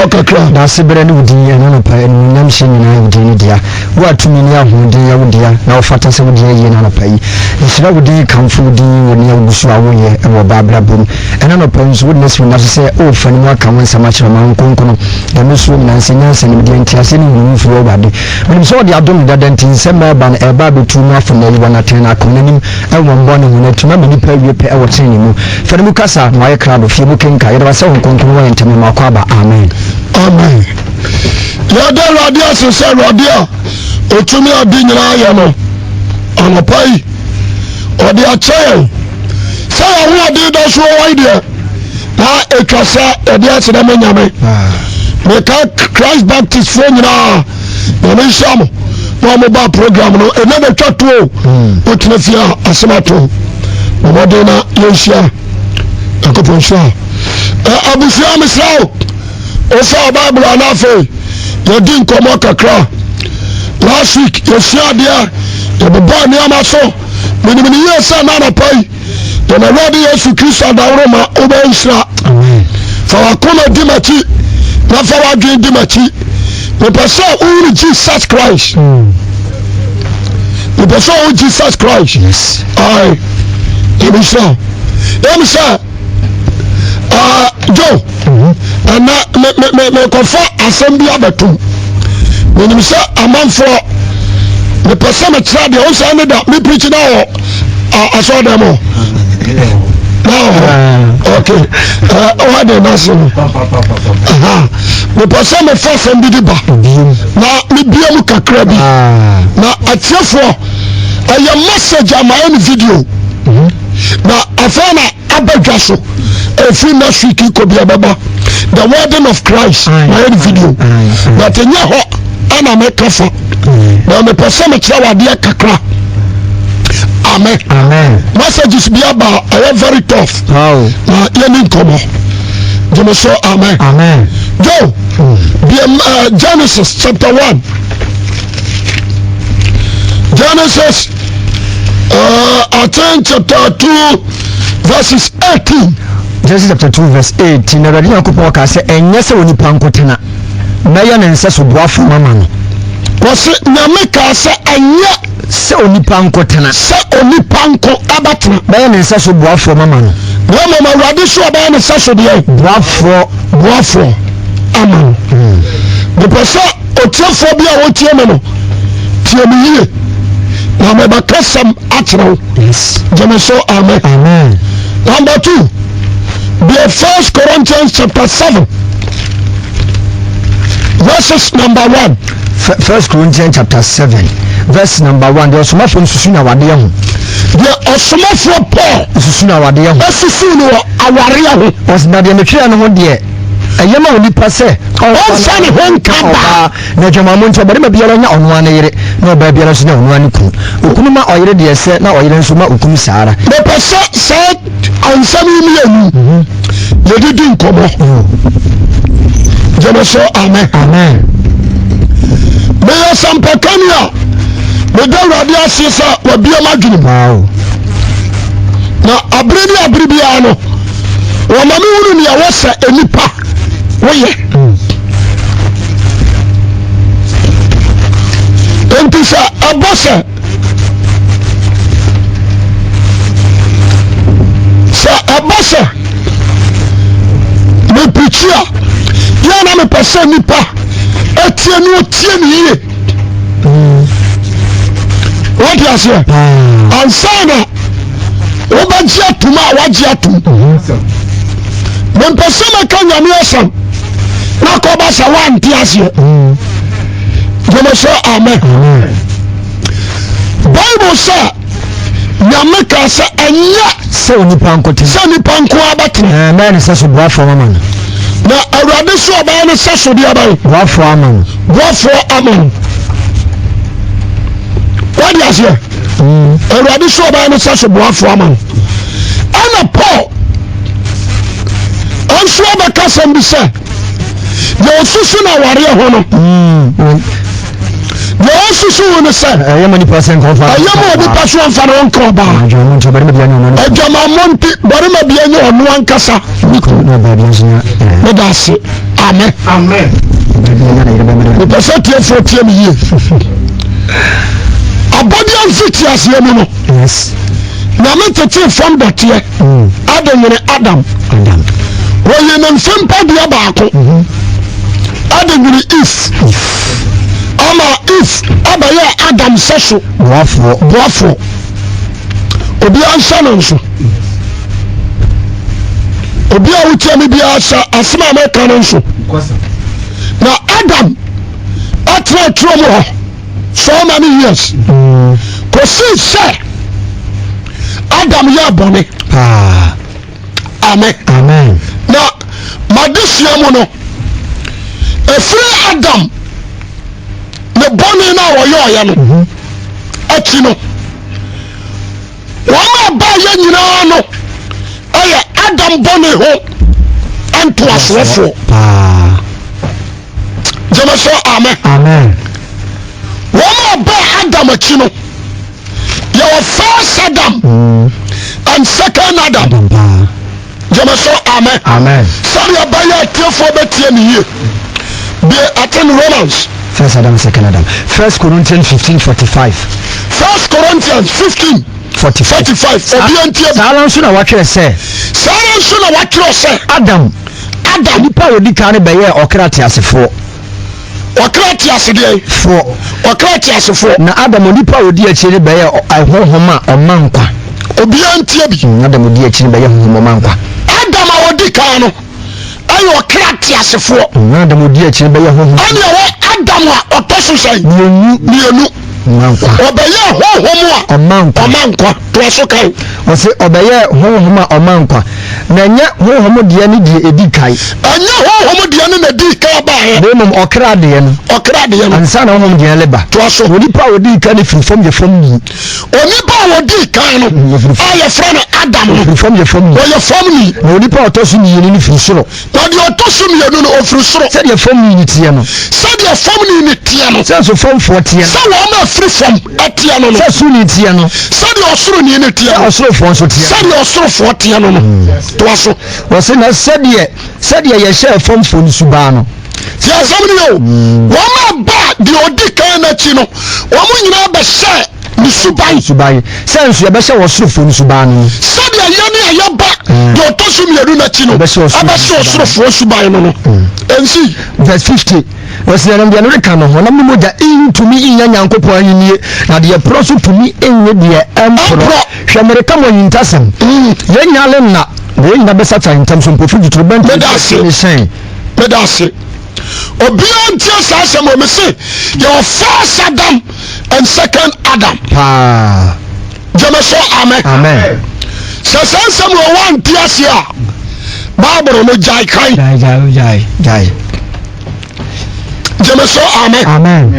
kakra na sebere ne wudi ya na pa nyam hye nyina wudi ne dia wo atumi ne ahode ya wudi ya na ofata se wudi ye na pa yi nhyira wudi kamfo wudi woni agusu awoye e wo babra bom ena no pa nso wudi nesi na se o fa ni aka won sama kire man konkono na me so na nsenya nse ne dia ntiase ne wuru fu obade me so de adom dada ntin se ma ba na e ba betu na fo na yi wana ten na konanim e wo mbo ne huna tuma me ni pa wie pe e wo ten ni mu fa mu kasa na ye krado fie mu kenka ye ba se won konkono wo ntame ma kwa ba amen amen ya de radio se radio otumi adi nyina ya no anopai odi ache say awu adi do so wide na etwasa edi ase na menyame me ka Christ Baptist for nyina na me shamo na mo ba program no e na twato o tnafia asemato mo de na yeshia akoponsha abusia misrao o fa Bible anafe yedi nkomo kakra last week yeshia dia the baba ni amaso minimini yesa na na pai the Lord Yesu Kristo da Roma obenshira fa wakoma dimachi na fa wadwe dimachi the person who Jesus Christ the person who Jesus Christ yes I emisa Joe and me kofa assembly abetum menimisa amanfo the person me try the also need that me preach now I saw them all okay what the nation the person me force and be ba na me biam kakra bi na atiefo aya message am my video na afana abadwaso every next week ko bi ababa the wording of Christ my video but enya ho ana me kafa na me person me try wade kakra amen amen messages be about are very tough how na yeni komo jemo so amen amen go Genesis chapter 1 Genesis I think chapter 2 verses 18 Genesis chapter 2 verse 18 na radio yakopon ka se enye se oni pankotena na ya ne nse so boafo mama no wose nyame ka se enye se oni pankotena se oni panko abatena na ya ne nse so boafo mama no na mama rade so ba ne nse so de boafo aman the person otiefo bia wo tie me no tie me yie na me ba kasam atro yes jeme so amen amen number 2 be 1 Corinthians chapter 7 verses number 1 1 Corinthians chapter 7 verse number 1 the osomafo nsusu na wade ho the osomafo Paul nsusu na wade ho nsusu no aware ho osna de metwe no ho de ayema oni pase on sani hon kaba na jamamo nto bari ma biara nya onu ana yire na ba biara so na onu ani ku okunu ma oyire de ese na oyire nso ma okunu saara the person said ansami mi enu yedidi nkomo jeme so amen amen me sampakania me dawrade asesa wa bia madwene wow na abreni ano wa mame wunu ne awasa enipa woye entisa abose sa abose me pichia yana me pese nipa etie no tie ni ye what you say ansana obaji atuma waji atum men pese me kan nyame asam na ko ba sa wan ti ase jeme so amen Bible say nyame ka se enya se oni pankotena se ni panko abatena na ne se so boafo mama no na awurade so oba ne se so dia bai boafo aman what you say awurade so oba ne se so boafo aman ana Paul onso oba kasam bi se ye osusu na ware ho no ye osusu wo ne se ayema ni percent konfa ayema obi paso anfa no nko ba ajama nto bari ma bia no no ajama monti bari ma bia no ono ankasa na ba bia nya me da se amen amen the person tie for tie me ye abodi amfiti asie mu no yes na me tete from the tie Adam woye na mfempa bia baako Adam ni if ama if abaye Adam seso boafo obi ansa no nso obi a wutia me bia asa asema America no nso na Adam atra tro mo so many years ko say Adam ya bone amen na madisia mu no efiri Adam ne bone na woyo no ati no wama ba ya nyina no aya Adam bone ho anto asofo jama so amen wama ba Adam ati no your first Adam and second Adam jama so amen sorry abaya tiefo betie ni ye be attend Romans first Adam second Adam 1 Corinthians 15:45 1 Corinthians 15:45 obiantie salam so na watwe se Adam nipa odi kan be ye okrati asefo okrati asede fo okrati asefo na Adam nipa odi akire be ye ahohoma omankwa obiantie bi Adam odi akire be ye ahohoma omankwa Adam odi kan no ayo okrati asefo Adam odi akire be ye ahohoma ani Adam a otoso sai mienu omankwa obeye ahohoma omankwa to so kan o se obeye ahohoma omankwa na nya ahohoma de ne de edi kai anya ahohoma de ne na di kai ba he demom okra de no ansa na ahohoma de leba to so onipa odi kan fi fom je fom ni onipa odi kan no aye fra no Adam no fom je fom ni o ye fom ni na onipa otoso ni ni fi soro na de otoso ni no ofri soro se de fom ni tie no se so fom fo tie se wo ma free from atia no se su ni tie no se de osoro ni ne tie osoro fo so tie se de osoro fo tie no to so wo se na se de ye share fom fo ni suba no ti asam ni o wo ma ba de odi kan na chi no wo mu nyina ba share ni subai sense ya be share osoro fo ni suba no se de ya ni ya ba de otoso mi edu na chi no aba share osoro fo subai no ensi verse 50 wasi na mbia no reka no ho na moja intumi inya nyankopo anyinie na de pro so tumi enye de empro hwemereka mo yintasem yenyale na we nyina besa ta intamso mpofu jutruban medase obiantie sa asem o me say your first Adam and second Adam jama so amen sasam o wan tiasia Bible no jai kai jai jama so amen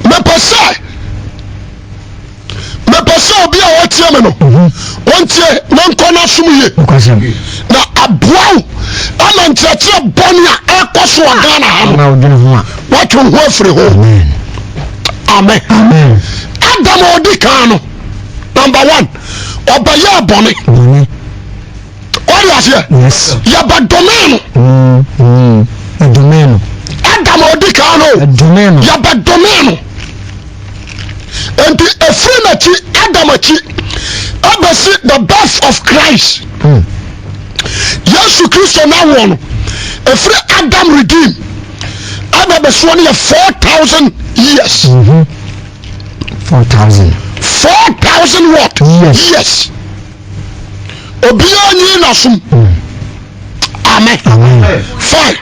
me pese obi a wotie me no wontie na nkona sumuye na aboa ama ntiache boni a ekoso Ghana ha watwo ho afre ho amen Adam odi kan no number 1 obaya boni what you say yes ya ba domeno domeno Adam odi kan no domeno ya ba domeno and a friend Adam abasi the birth of Christ Yesu Christ na won a free Adam redeem abasi one 4,000 years 4,000 what yes obiya ni na sum amen fine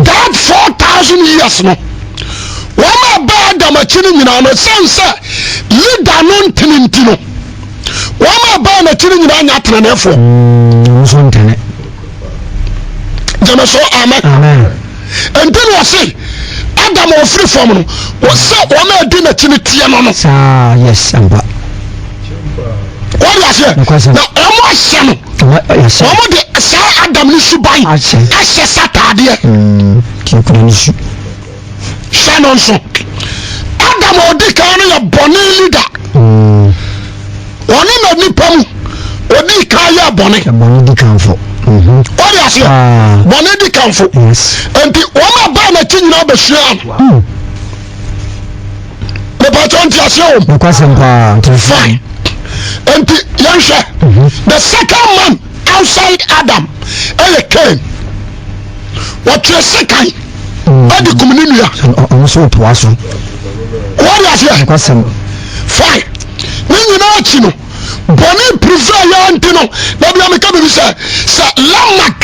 that 4,000 years no wama ba Adam chini nyina no sense leader no ntinintino wama ba na chini nyina nya trenefo so ntene jama so amen enten wo say Adam o free from no wo say wama di na chini tie no yes amba what you say na omo ahye no omo de say Adam ni suban ahye satade kikura ni su Shannon so Adam odi kan ya boni leader woni na nipa mu odi kan ya boni di kan fo what do you say bone di kanfo enti woma ba na chinyina obehua the patron ti ase o fine enti yanhwe the second man outside Adam Cain what you second adi kumunua so poaso what do you say fine nyina achi no bone prefer yantino na bia me ka be say Lamak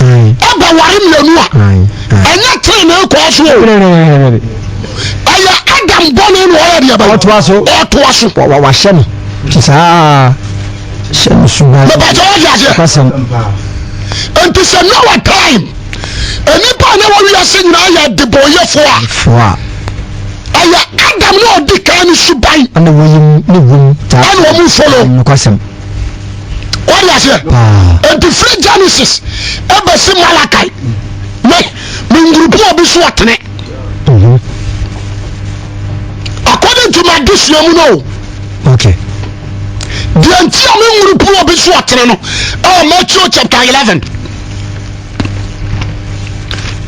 aba ware mianu a anya train na ko so aya Adam bone no ora dia ba otoaso wa hye no tisa hye suba na ba jaje kwasam enti say no time enipa na wo wiase nyina ya deboyefo a aya Adam no di kan suban ana woyim ne wum ta ana wo mu follow kwasam what do you say and the free Genesis ebe si Malachi me ngrupu obi so atene according to my dictionary no okay the entire me ngrupu obi so atene no Matthew chapter 11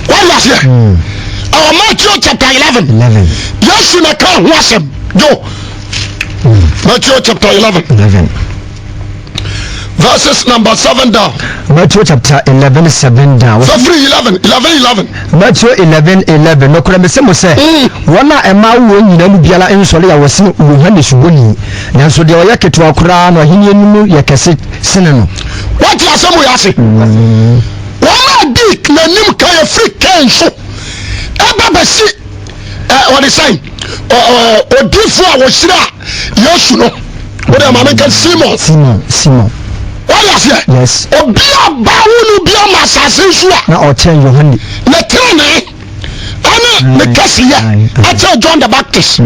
what do you say Matthew chapter 11 yes na kan ho asem jo Matthew chapter 11 verses number 7 down. Matthew chapter 11 7 down. So free 11. Matthew 11. No kura me se mo se wona e ma wo nyina mu biala ensole ya wose wo hane suboni. Nanso de oya keto akura no hene enu ye kese sene no. What you asem ya se? Wona dik na nim kan ya free can so. Eba be si what they say? Odifu a wo hira Yesu no. What am I making Simon. What is it? Yes. Obia bawunu bia masase so a. Na ochen Yohane. Na trene. Ana me kasiya. Acha John the Baptist.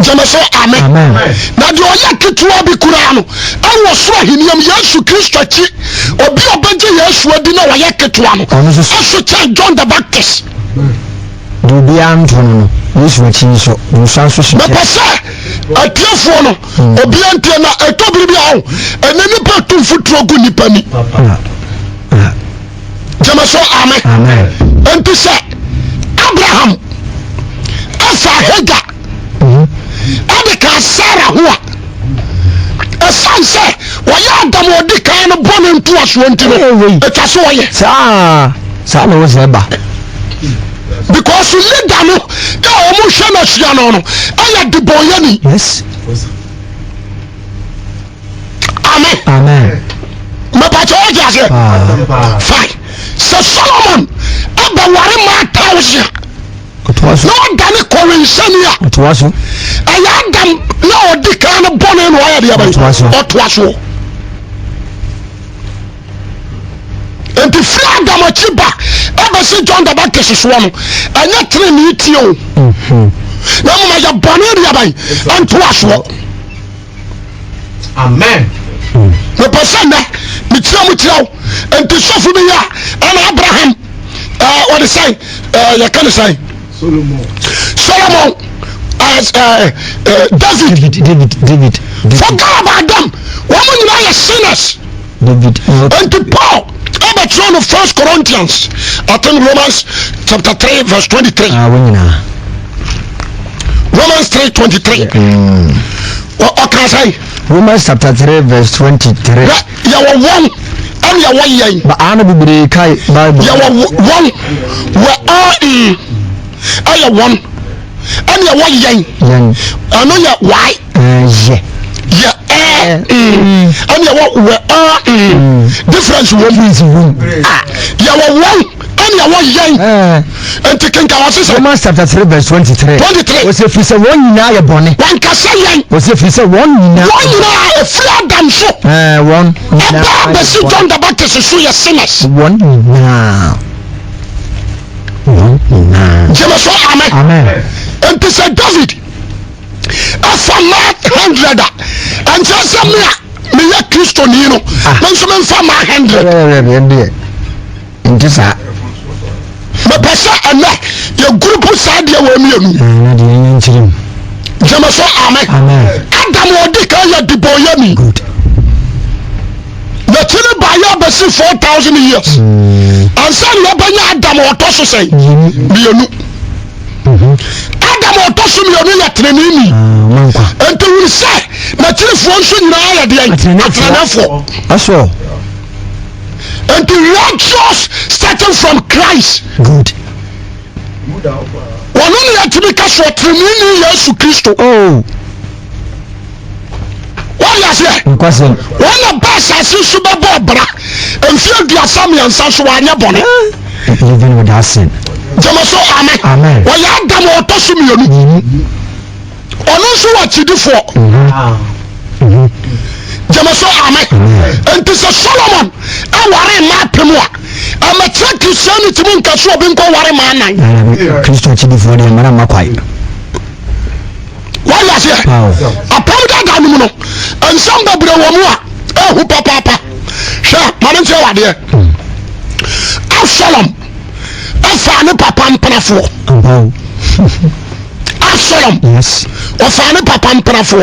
Jamaso amen. Na de oya ketuwa bi kura no. Awo so ahiniam Yesu Kristo chi. Obi obeje Yesu adi na oya ketuwa no. Aso cha John the Baptist. Dubi antono. Yesu achi so. Musanso shi. Me pese atiefo no obi antie na etobiri bi aho enani patum futuro gu nipa ni jamaso amen enti se Abraham asa Hagar adika Sarah ho a esanse waya Adam odi kan no bonu ntu aso ntino etwa so woye sa na wo se ba because leader no ya o mu hwe na hia no aya de boyani yes amen me ba cho ja se fine so Solomon aba ware ma 1000 no dani korinsania otwaso aya Adam na odi kan no bonu no aya de otwaso enti Adam achiba ebe si John the Baptist so no anya tre ni tio na mo ya bonu ria ban anto aso amen me person na me tira mo tiraw enti sofu bi ya ana Abraham what is say ya can say Solomon as David forget about them woman you are sinners David and Paul about John of 1 Corinthians I think Romans chapter 3 verse 23 Romans 3:23 what can I say Romans chapter 3 verse 23 ya won and ya won yen ba ana bibire kai Bible ya won we all in aya won and ya won yen I know ya why yeah and ya won we all in difference won ya won and ya won yen and taking our sister Romans chapter 3 verse 23 was if we say one nyina ya bone one kasa yen was if we say one nyina e free Adam so one nyina be si John the Baptist so ya sinners one nyina Jemaso amen and to say David afa 100 and just me ya Kristo ni no menso men fa 100 ndisa me pesa ana ye group side ya wa mienu na de nyirim Jemaso amen Adam odi ka ya diboyami the chili by your basi 4,000 years and some yabanya Adam or Tosso say Bionu Adam or Tosso Mionu Yatrenini and to we say that chili function now at the end that's all. And the righteous starting from Christ. Good. One only had to make us for training years to Christo. Oh. What is it? One of us has seen Super Barbara and feel the assembly and Sassuania Bonnet. Living without sin. Jamaso, amen. Amen. Well, you had them all to see me. On also what you do for. Jamaso, amen. And this is Solomon. I worry my Pemua. I'm a track to send it to me because you have been called worry my Christian before the man Makwai. Why is it? A powder gamuno and some baby wamua. Oh, who papa. Sure, Madam Joa dear. Absalom. I found a papa and panafo. Absalom. Yes. I found a papa and panafo.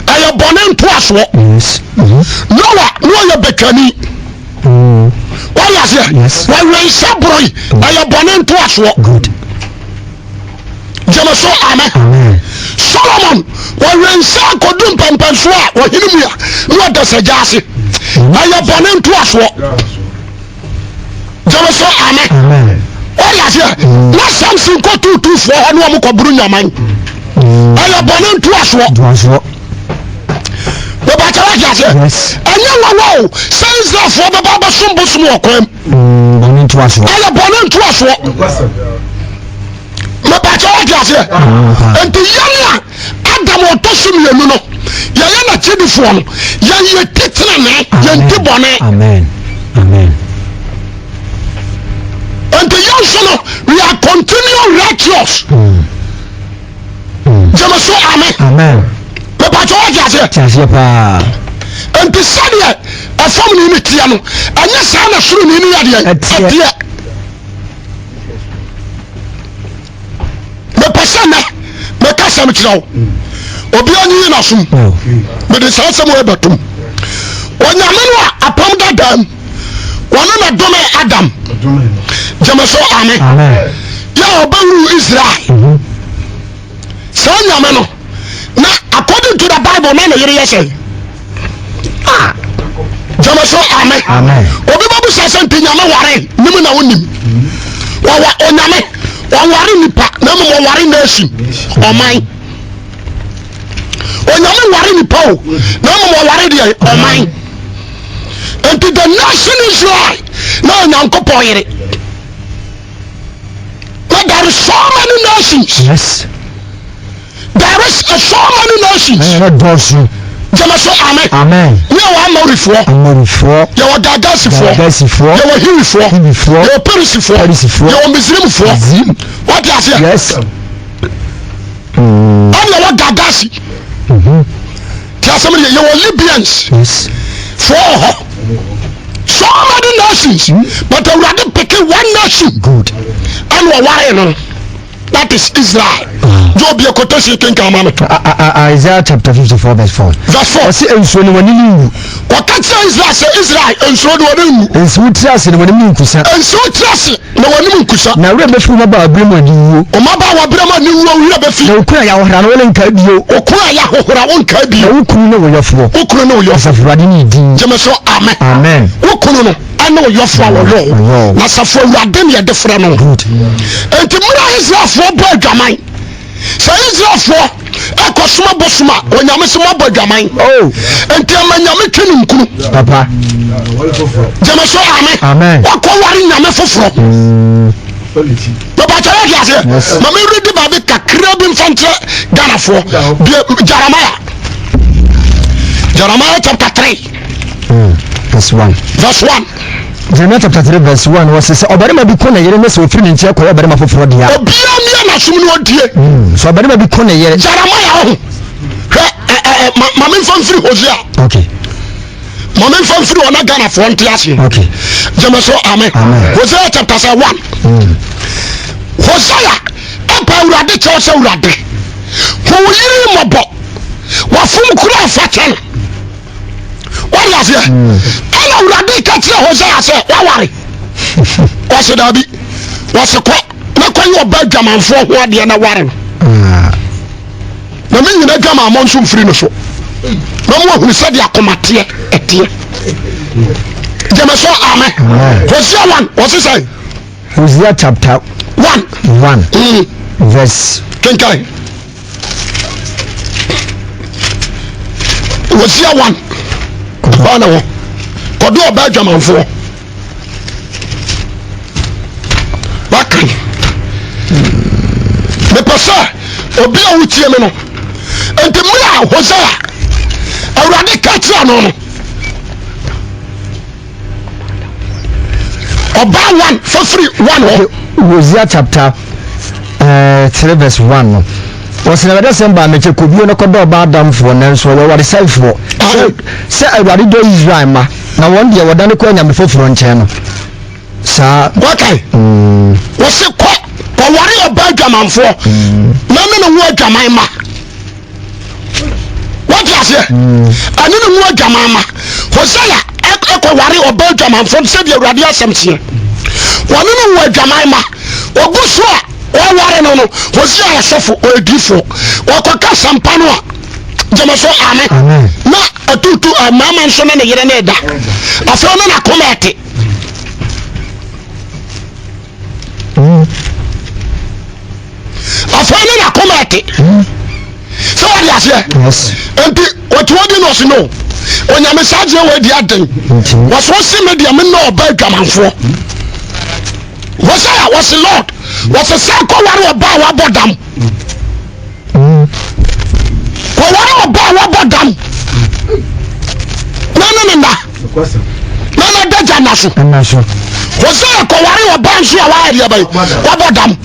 I have born to us. Yes. Noah, no, Becani. Why is it? Yes. Why we sabroy? I have born to us. Good. Jamaso, amen. Solomon, when we say Kodum Pampaswa, or Hilimia, what does a jassy? I have born to us. Jamaso, amen. What is it? Not something go to for Hanuamuka Brunia mine. I have born to us. The Batarajas, yes. And you know, says that for the Baba Sumbo smoke. Born to us. I have born to us. My Batarajas, and the young Adam or Tossum, you know, Yana Chediform, Yan Titan, Yan Tibone. Amen. Amen. And the young son, we are continuing righteous. Jamaso, amen. Amen. The Batarajas, and the Sadia, a family in Itiano, and yes, I'm a soon in India. The Pasana, the Casamich, Obiani Nasum, but it's also more about them. When Yamana upon that dam, one of the Adam, Jamaso, amen. Yabaru Israel. Son Yamano. Now, according to the Bible, man, you say, Jamaso, amen. Obibabu says something, Yamawari, Nimuna Unim. Oname, Wawari Nipa, Namu Wari Nation, or mine. Oname Wari Nipa, Namu Wari, or mine. And to the nation Israel, no, Nanko Poire. But there is so many nations. Yes. There is so many nations. Jamaso, amen. Amen. You are married for. I'm married for. You are Gagasi for. You are Hiri for. You are Paris for. You are Muslim for. What does it? Yes. I'm your Gagasi. Tell somebody you are Libyans. Yes. For so many nations, but they rather pick one nation. Good. And we're worrying. That is Israel. Job your quotation can come on. Isaiah chapter 54 verse 4. Verse 4. See, and so when you what can say Israel and so do you? And so trust in when you kusa. And so trust no one you kusa. Now remember from about Bremo you. O maba wa Bremo ni wo wi be fi. No kura ya hora no len ka bio. O kura ya hora won ka bio. No kunu no wo yofo. O kunu no wo yofo. Afurade ni din. Jemeso amen. Amen. O kunu no ana wo yofo wo. Na safo Awurade ne de frɛ no. Good. Enti mura Israel fo bo adwaman. So Israel for Ekosuma Bosuma, when Yamisuma Bogaman. Oh, and Tiamanyami Kinukuru. Papa Jamaso, amen. Amen. What call one Yamafo? Papa Jaragas, Mamma read the Babica, Crab Infantry, Ghana for Jeremiah. Jeremiah chapter 3, verse 1. Verse 1. Jeremiah chapter 3 verse 1 was says Obarima bi kona yere me so free nche koyo Obarima foforo dia. Obia mi na sum no die. So Obarima bi kona yere. Jeremiah ho. Mama fam free Hosea. Okay. Mama fam free ona Ghana for ntiase. Okay. Jamaso amen. Hosea chapter 1. Hosea empa urade che o urade. Ho yiri mobo. Wa fum kura fa chen. Wa what you say ana urade ka tire Hosea say waware o se da bi wo se ko na kwa yo ba dwamanfo ho ade na ware na me nyina dwama mo nso mfiri no so na mo hu se de akomate ete Jemaso amen. Hosea 1 what you say? Hosea chapter 1 verse kenkai Hosea 1 bana wo kodo oba dwamanfo bakan me pasa obi a wutie me no enti mura Hosea awurade ka tira no no oba 1 for free 1 Hosea chapter 3 verse 1 no was na bada semba meche kobio no kodo oba adamfo nanso wo ware saifo se awurade do Israel ma na won de woda ne ko anya me foforo nchen no sa okay wo se ko ware oba adwamanfo na me no wo adwaman ma what you say ani no wo adwaman ma Hosea eko ware oba adwamanfo se de awurade asemtie wani no wo adwaman ma oguso a ware no no Hosea ya sofo odifo wakoka sampa no a Jemaso amen na atutu mama nso na yere na eda afro no na komete afro no na komete so what you say yes enti what wodi no so no onyame saje we di aden waso se media me no oba adwamanfo Hosea was the Lord was a circle where oba wa bodam ko where oba wa bodam na daja naso Hosea ko where oba nso a wa area bai wa bodam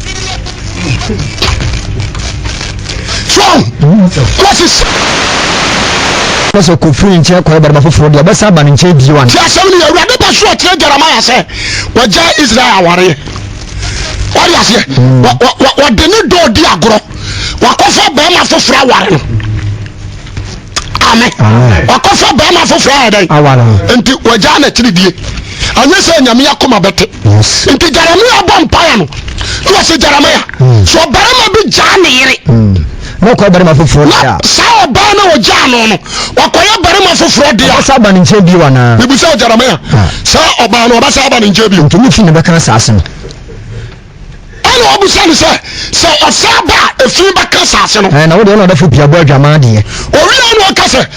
so what is so ko free nche ko ba foforo de ba sa ba nche di wan ti asem ni awurade ba so tire Jeremiah say waja Israel aware ori ase wa de ni do di agro wa kofa ba ma foforo aware amen wa kofa ba ma foforo aware aware enti waja na tire die anya se nyame yakoma bete enti Jeremiah ba mpaya no wa se Jeremiah so bara ma bi ja ne yire no ko bare ma foforo dia sa oba na o ja no no wakoya bare ma foforo dia sa ba nche bi wana bibu sa Jeremiah sa oba na oba sa ba nche bi to mi fi ne be kan asase no ana obu sa ni se osaba efi ba kan asase no na wo de no da fo pia bo adwama de ori na o ka se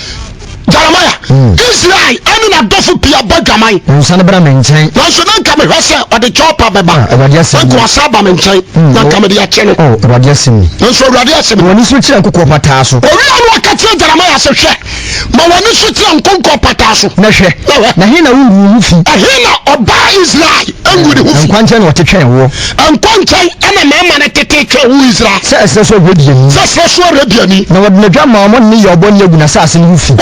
Jeremiah Israel ani na dofo pia bo adwaman nsa ne bra me nchen na so na nka me hwese o de chopa beba awurade asem ko asaba me nchen na ka me de ya chene awurade asem na so awurade asem woni so kire nkokọ pataa so ori na o ka tire Jeremiah se hwe ma woni so tire nkokọ pataa so na hwe na he na wu fi he na oba Israel angudi hu fi nkwanche na otetwen wo nkwanche ana mama na teteke wu Israel se so rediani se so rediani na wodi na dwama mo ne yobo ne aguna sase ne hu fi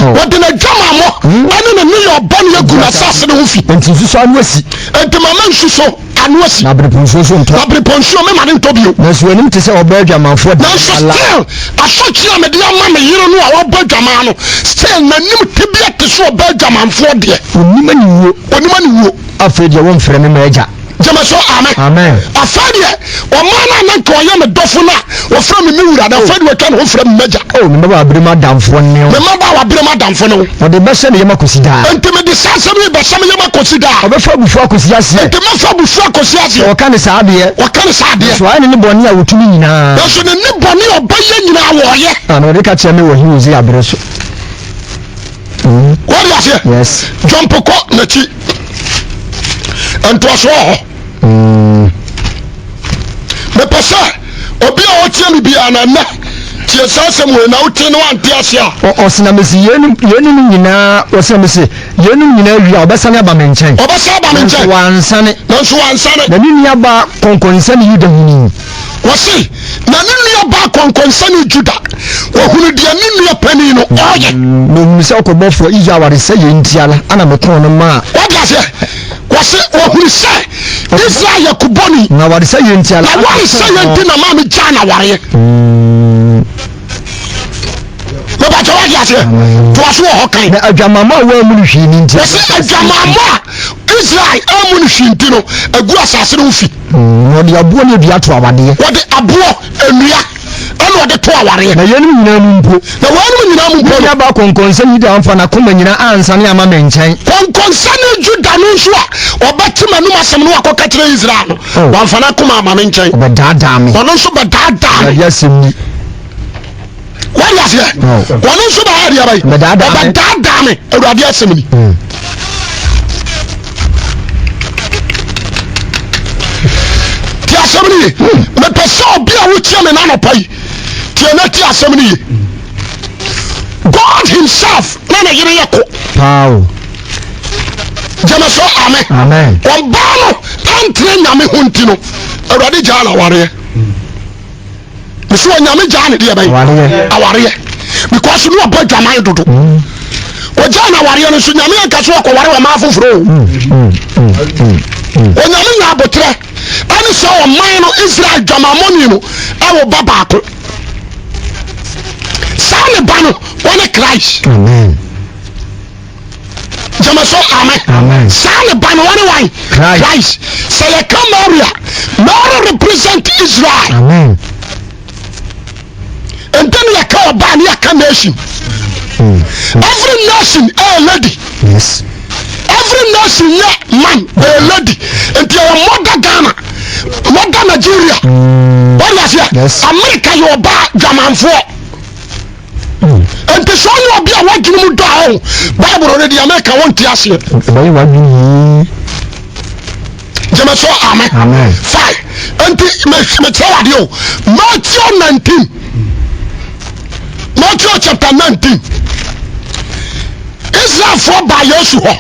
wodi na dwama mo ana ne yobo ne aguna sase ne hu fi enti suso anu asi enti mama nsuso anu asi na breponso so nto na breponso me ma ne nto bio na so enim te se oba dwamanfo na so still asochi na me de ama me yiro no a oba dwama no still na nim tibia te so oba dwamanfo de onima ni wo afedi wo mfre me maja Jemaso amen afadie o mana na ko ye me dofo na wo fra me wura da afadie wo kan ho fra me maja me ba abrema damfo ne me ma ba abrema damfo ne wo de be se ne yema kosida enti me de sanse me be se me yema kosida o be fa bufu akosi ase enti me fa bufu akosi ase o kan sa ade so ani ne boni a wotumi nyina so ne boni obaye nyina wo ye ana de ka che me wo hiuzi abreso what you say yes jump ko na chi anto so me pesa obi a otie mi bia na na tie sase mo na otie no ante ase a osina mesi yenu nyina osina mesi yenu nyina wi a obesane aba me nchen wansane na ni aba konkonsan yuda huni wasi na ni aba konkonsan juda wo hunu dia ni pani no oye no misa ko bofo ija ware se yentiala ana me kon no ma wasi wo hunu se Israel yakuboni na ware se yentiala na ware se yenti na ma me jana ware baba tawa dia se to aso ho kan na adwamama wa mu hwi ni nti wose adwamama Israel amun hwinti no agu asase no fi no de abo ne bia to awade wode abo enua ana wode to aware na yenu nyina mu mpo na wanu nyina mu mpo ya ba konkonsa ni da amfa na koma nyina ansa ne ama menchen konkonsa ne Juda no so a obetima no asem no akoka kire Israel no wamfa na koma ama menchen obedada me ono so bedada ya semni wari ase ono so ba ya bai bedada me awurade asemni ti asemni me pese obi a wutie me na no pai ti na ti asemni God himself na yire yako pao jamaso amen obano antre nyame honti no awurade jana ware so nyame jana de bai aware because no obo dwaman dodo o jana ware no so nyame anka so ko ware wa ma foforo o nyame nya abotre ani so o man no Israel dwamamoni no awo baba ko sane bano wone Christ jamaso amen sane bano wone why Christ say you come area now represent Israel amen and then you come ban your nation every nation a lady yes every nation man a lady and your mother Ghana mother Nigeria what was here yes America your ba German for and the son you be a working mu down Bible already America won't tears here jamaso amen fine and me tell you Matthew chapter 19 Israel for by Yesu ho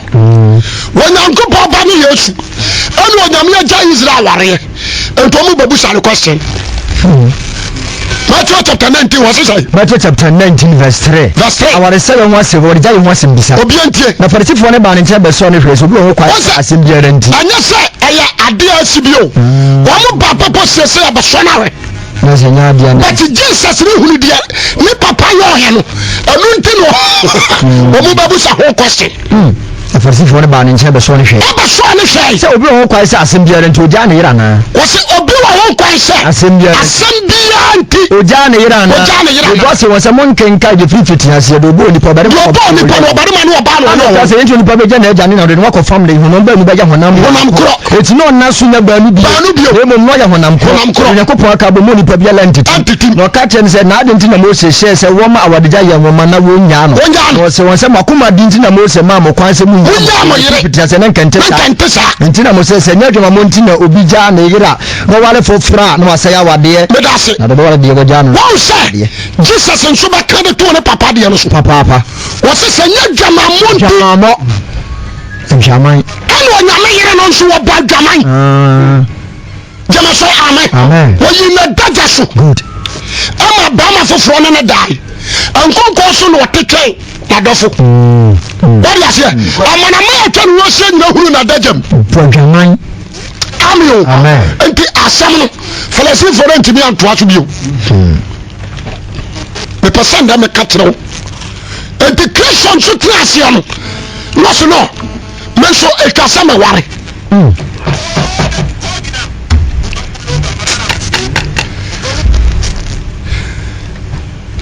when uncle Papa ni Yesu and when you meet Israel warrior and to mu babu say question Matthew chapter 19 was it Matthew chapter 19 verse 3 our seven was what jai was bisa obiantie na partifo ne ba ne nche be so ne hwe so bi ho kwa asem biara nti anya se aya ade asibio wo mo ba papa sese abeso na we na se nya dia ne but Jesus ni hunu dia ni papa yo he no anu nti no wo mo babu sa ho question na partifo ne ba ne nche be so ne hwe abeso ne hwe se obi ho kwa asem biara nti oja ne yira na wo se obi wa ho kwa asem biara nti oja ne yira na oja se wo se mon kenka je fifiti ase do bo ni pa bare mo bo ni pa no bare ma no oba no no se nti ni pa be ja na eja ne na do ko family hu no ba ni be ja honam kro eti no na so nya ba nu bi e mo no ya honam kro nya ko po aka bo mo ni pa bi ala entity no ka chen se na ade nti na mo se she se wo ma awadeja ya wo ma na wo nya no no se won se makoma di nti na mo se ma mo kwan se mu nya fifiti ase na nkente sa nti na mo se nya dwuma mo nti na obi ja na yira no wale fofra no asa ya wade na do wale de go ja no wow say Jesus nso ba ka de to ne papa de no so papa wo se nya dwuma mo nti jamamo jaman eno nyame yire no nso wo ba dwaman jama so amen wo yi na daja so good ama ba ma foforo ne dai ankonko so no tetwe na dofo what you say amana ma atwa no se nyina huru na dajam programman amen enti asam no falasi for enti mi antoa so bio me person da me katro enti Christian so trasia no no so no me so e kasa me ware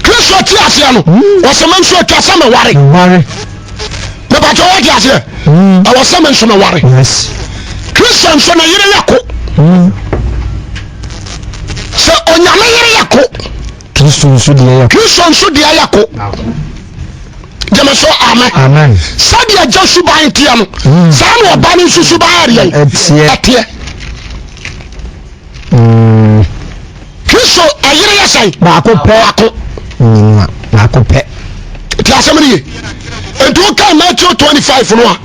Christian trasia no wo se me so e kasa me ware me ba to what you say I was some so me ware yes Christian so na yire yako se onyame yire yako Christian so dia yako jama so amen sadia josu ba ntia no sa no oba ni susu ba are etie Christian ayire yasai ba ko pe ti asemni ento ka Matthew 25 no a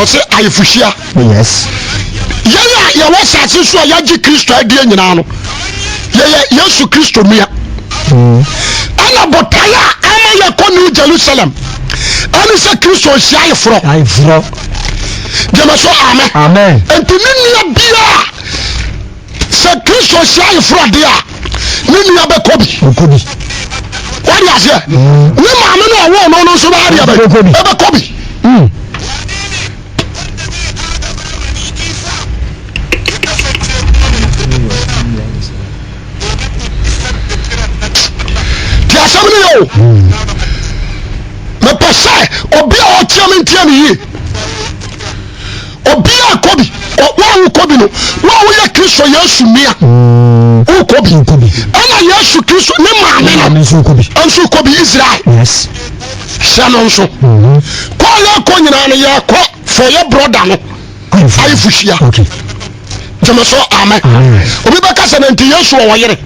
o se ayefuhia yes ya wasa so ya ji Kristo adie nyina no ya Yesu Kristo nua ana botaya ama ya ko New Jerusalem ani se Kristo hia ayefro jama so amen enti nnia bia se Kristo hia ayefro de a nnia be kobi what you say ne maame no no so ba ade aba ebe kobi ti asamni yo me pese obi a o tiam ntiam yi obi a kobi wa kobi no wa wo ye Kristo Yesu mia o kobi ana Yesu Kristo ne maame no anso kobi Israel yes shanon so ko ya ko nyina ne ya ko for your brother no ai fushia okay jama so amen obi baka se nti Yesu wo yere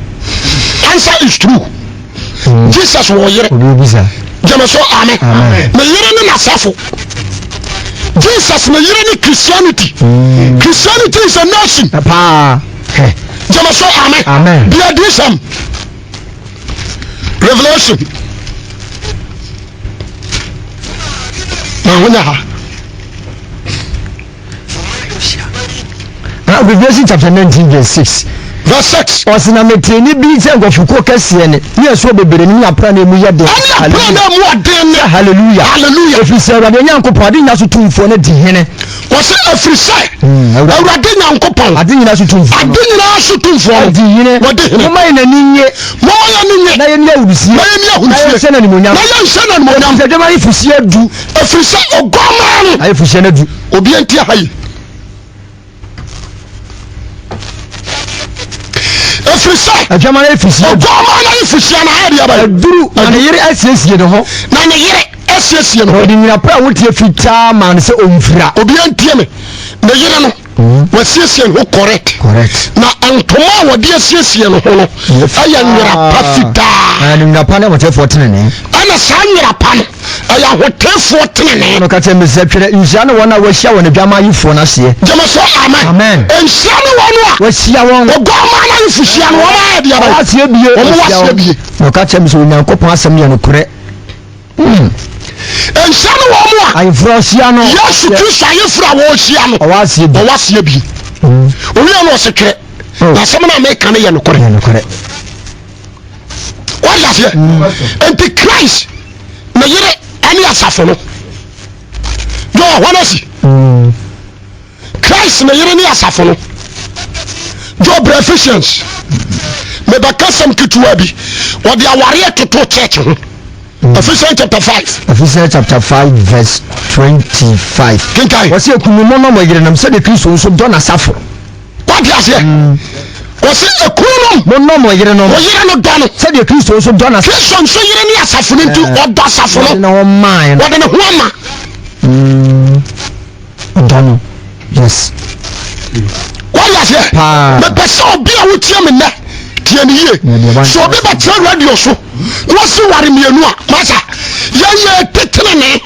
answer is true Jesus wo yere jama so amen me yere ne nasafo Jesus na yere ni Christianity Christianity is a nation papa jama so amen be a disam Revelation na wonya ha Revelation chapter 19 verse 6 verse 6 osina meteni bi se ngofuko kase ne yeso bebere ni apra na emu yede hallelujah hallelujah efise awade nyankopon ade nya so tumfo ne di hene wose efise awade nyankopon ade nya so tumfo di hene wade hene mo na ninye na ye nya urusi na ye se na ni monya se ma efise du efise ogoma no efise na du obi enti ahayi efrise adwama efise ogoma na efise na hadi aba duru na ne yere asiesie de ho na ne yere asiesie no odi nyina pra wotie fita man se omfira obi antie me ne yere no wasiesie no correct na antoma wodi asiesie no ho no aya nyira pa fita na nyira pa na motefo tenene ana sa nyira pa no aya hotefo tenene no ka tembe se twere nsia no wona wahia wona dwama yifo na se jama so amen nsia no wona wahia won ogoma na yifuhia no wona hadi aba wasie bie wasie bie no ka tembe so nyankopon asem ye no kure nsia no wo mo a ayefro hia no Yesu Kristo ayefro wo hia no wasie bie owi no sekre na sem na make na ye no kure what you say Antichrist na yere ani asafo no do honesi Christ na yere ni asafo no do Ephesians me baka sam kituwa bi wode aware toto church ho Ephesians chapter 5 verse 25 kinkai wasi ekumumo no mo yere nam se de Kristo so do na asafo what you say wasi ekunu mo no mo yere no dono se de Kristo so do na Kristo so yere ni asafo nti odo asafo no na wo man wode ne ho ama dono yes what you say me pesa obi a wotie me na tie ne ye so obi ba tell radio so wasi ware mienu a masa ye tetenene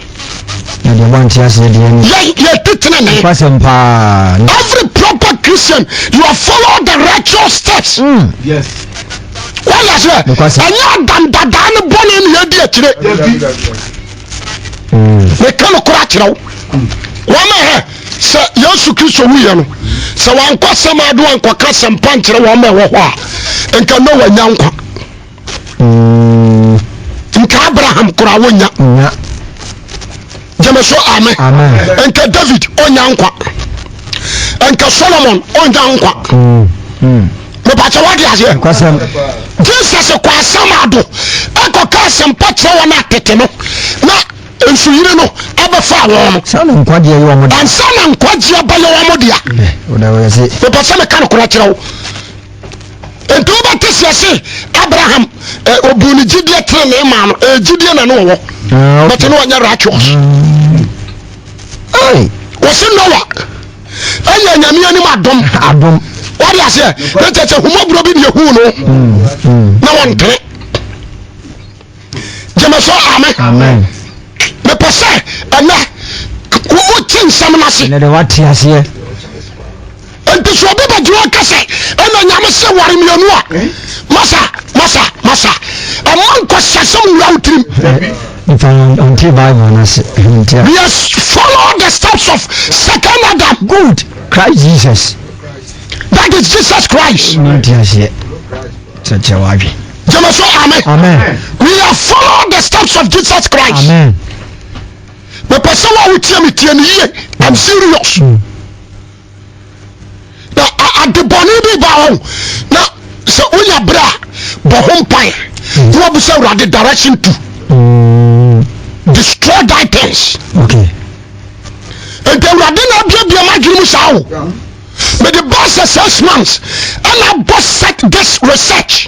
na de want ya se de ye tetenene pasempa every proper Christian you have followed the righteous steps yes what you say anya dandada ne bone ne yedi akire me kan okura akire wo ma he se Yesu Kristo wuye no se wan kwasam ado an kwaka sampa nkire wo ma wo ho a nka no wanya nkwa nka Abraham kura wonya jeme so amen nka David onya nkwa nka Solomon onya nkwa me bacha wadi azie kwasam Jesus kwasam ado akoka sampa kire wo na tete no na nsuyire no abefa wo no sana nkwade ye wo mo dan sana nkwade abaye wo mo dia oda we say me pasa me kan kura kire wo ento ba tesiase Abraham obuni gidie trene ma no gidie na no wo but no anya righteous ai wose Noah anya nyame ani adom wadi ase na tete humobro bi ne hu no na won tere jema so amen me pese ana wo tin sam na se ne de wati ase enti so be ba jiro kase ena nyame se ware mienu a masa amon ko sasam lautrim if until Bible na se yes follow the steps of second Adam good Christ Jesus that is Jesus Christ nti ase chacha wabi Jamaso, amen. Amen. We have followed the steps of Jesus Christ. Amen. The person who tell me, I'm serious. Now, at the bonnie bow. Now, so when you bra, but home pie, you have to say the direction to destroy that things. Okay. And they were then up your imagine. But the boss says 6 months, and I boss set this research.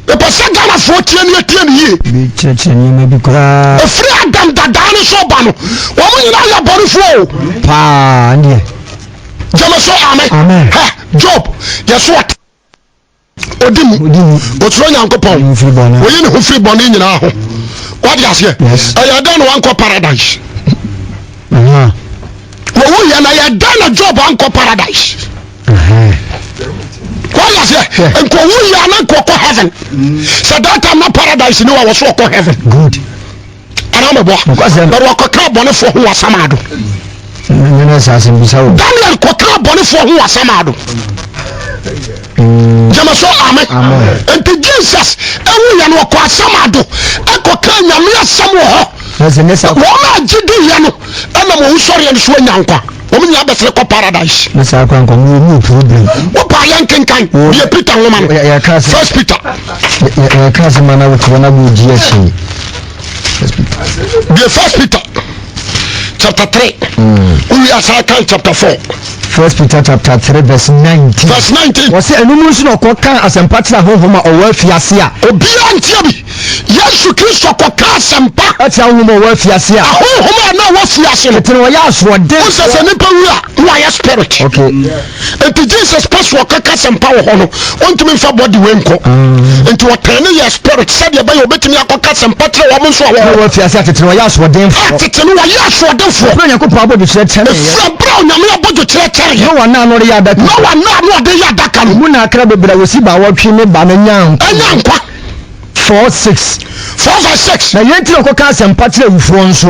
The person got a 14 years. Be churching maybe cry. A free Adam that dinosaur bano. Woman in our body flow. Pa, and yeah. Jamaso, amen. Amen. Job, guess what? Odimu, what's wrong, Uncle Paul? We in who free bonnie now. What do you say? Yes. I done Uncle Paradise. Well, I done a job Uncle Paradise. What you say? And we are not Coco Heaven. So that I'm not Paradise, no, I was Coco Heaven. Good. And I'm a boy. But what Coco Bonnet for who was Samado? Daniel Coco Bonnet for who was Samado. Jamaso, amen. And to Jesus, and we are not quite Samado. Echo Kanya, me a Samoa. Woman, Jidu, and I'm sorry and swing Yanka. Woman, you have a paradise. That's our no problem. What by Yankin kind? Be a Peter woman. First Peter. Cousin, man, I would want to be GSC. The First Peter, chapter 3. We are chapter 4. First Peter chapter 3 verse 19. Verse 19. Was it a numerous no coca as a partner home or welfare? Obiantiabi. Yes, you Christo coca sempa. That's how home or welfare. Home no welfare. It's no yas for this. As a nipple, why a spirit. Okay. And to Jesus pass for coca sempa hono. Want to me for body wenko. Into a 10-year spirit said you by your betting your coca sempa woman so welfare. It's no yas for them. It's no yas for them for. No, you could probably say 10 years. Brown, I'm about to church. No one now know the other. No one know the other can. Muna crab, but I will see by watching me banana. 4:6. 4:6. Now you know coca and patch of France.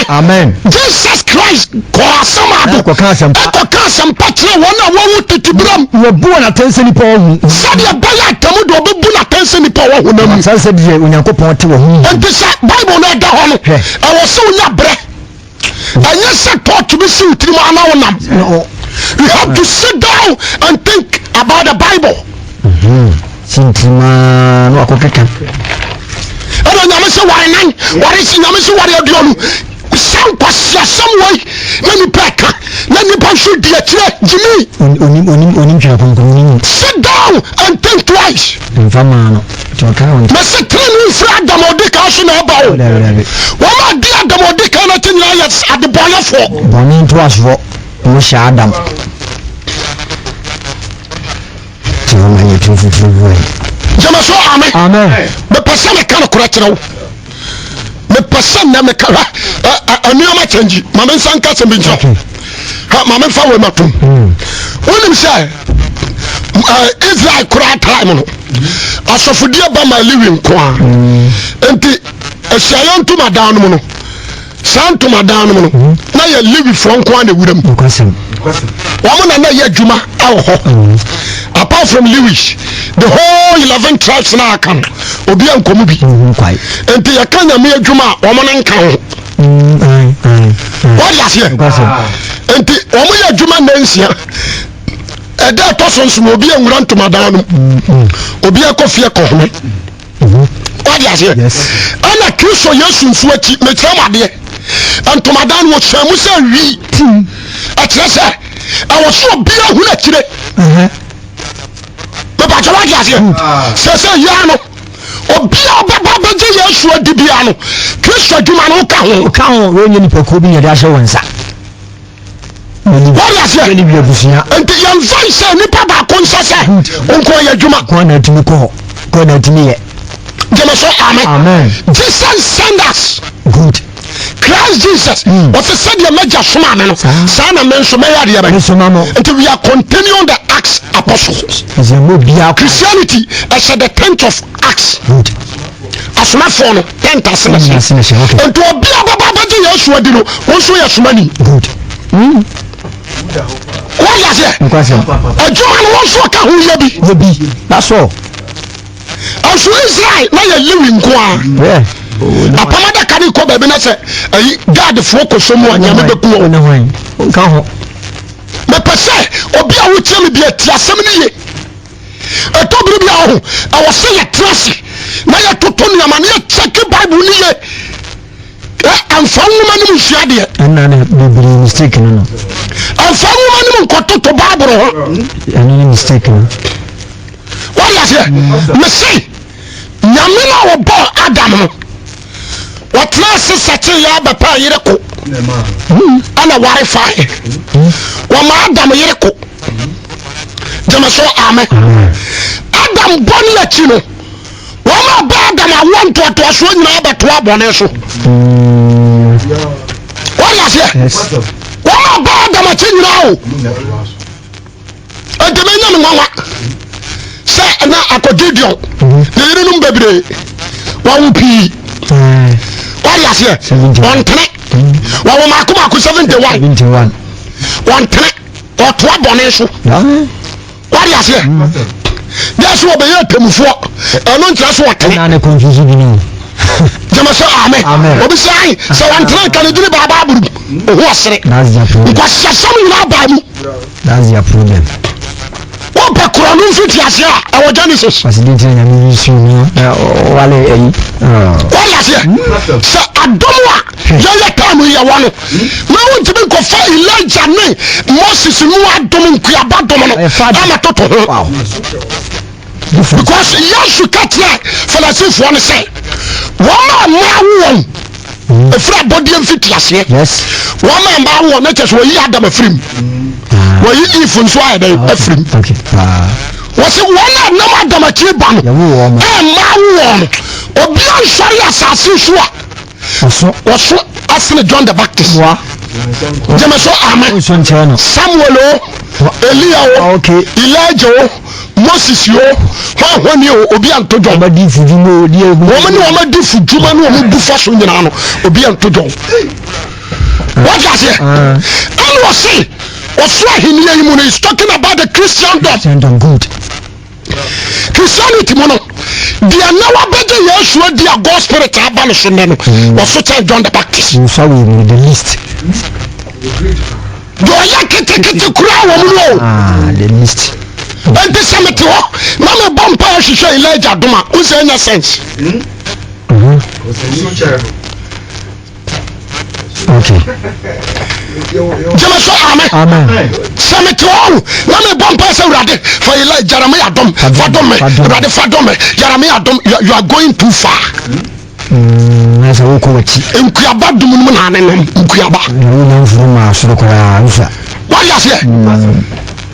Amen. Jesus Christ, Koasama, coca and patch one to Bram. You're born at 10 cents per hour. Sadia Baya Tamudo, born at 10 cents per hour. I said, when you go to and this Bible not down. I was so not breath. And you said talk to me soon to no. You have to sit down and think about the Bible. Sintima no akokeka. I don't know what is what you do. Some pastor some way. Many peka. Many pastor dear Jimmy. Sit down and think twice. Mr. Training Flag the Modication about. What dear the Modica nothing at the boy for. Bonnie to us for Musha Adam. Jamaso, amen. The person I can't correct now. The person that make a new change. Mamma Sanka and Binjo. Mamma Fawe Matum. When say Israel cry time. I saw for dear by my living qua. And a Shayon to my down mono. San to my down mono. Now you live from Kwan with them. Woman and I Juma. Apart from Lewis, the whole 11 tribes now can Obi and Komubi. And the Akanya Mia Juma, woman and cow. What is here? And the Omia Juma Nancy. And that person will be and run to Madame Obi a coffee. What is here? And a kiss for your soon sweaty, Metrama dear. And to Madame was Shamusa read. At Ressa, I was so beer who let you. But what is here? Say Yano. Obia Baba Yeshua Dibiano. Christo Jumano Cow, when you put Kobe and Dasha once. What is here? And the young voice and Papa Consasa, Uncle Juma, Corner to Nico, Corner to me. Amen. Jesus send us. Good. Christ Jesus. What's the said your major Sumano? Son of Mensomaya, until we are continuing the Acts apostles. Christianity, I said the 10th of Acts. Good. As my phone, 10th as and to a Baba Yeshua Dino, also your money. Good. What is it? A German also can who you be. That's all. also Israel na ye liwi nko a apamada ka ni ko ba bi na se God fo ko so mu anyame be ku o nka ho me pese obi a wo tie me bi ati asem ni ye etobiri bi a ho a wo se ye trase na ye toto nyama na ye check Bible ni ye amfa nwoma ni muhia de ana na bibiri mistake no amfa nwoma ni nkototo Bible ho ana ni mistake no wala se me say nyame na wo bo Adam no what last sete ya ba pa yire ko ana ware fa wa ma Adam yire ko jama so amen Adam boni ya chi no wa ma ba Adam a won to so nyina ba to abone so wala se wa ma ba Adam a chi nyina o edemenya no nwa se na akodidion ne yire no bebre wa wupi wala se on tene wa wo makoma 71 on tene o to abone so wala se yes wo be yatemufo eno ntra so otene na confuse bi ni jama so amen obi sai so on tene kan diri baba aburu o ho sere ko sasam ina ba mu that's your problem o ba kuro no fiti ase a e wo Genesis president na mi su ni wale eyi wala se adomwa ya tamu ya wano ma wonti bi ko fa Elijah ne Moses nu adom nkuaba dom no ama toto ho because Yesu katra falasifo ne say wama won efra body mfiti ase yes wama ma won na cheso yi Adam afrim wo yi Eve nso ayda afrim okay wasi wona na ma Adam achi ba no ma won obi an sori asase so waso asene John the Baptist jama so amen Samuel Elia Elijah Moses yo hwani obi anto John ba di fuju no di wo ma di fuju ma no mu bu fa so nyina no obi anto John what you say and was say oso ahini yi mu no is talking about the Christendom good Christianity mono dia na wabege Yesu dia God spirit abalo so ne no was so John the Baptist you saw we the list do ya kete kura wo mu no the list and this semete ho na me bompa hwehwe Elijah doma o say nya sense okay jama so amen semete ho na me bompa say urade for Elijah Jeremiah dom fadome urade fadome Jeremiah dom you are going too far nasa wo ko wachi enkuaba dum mu na anen enkuaba no furu ma suru ko ya ufa wala se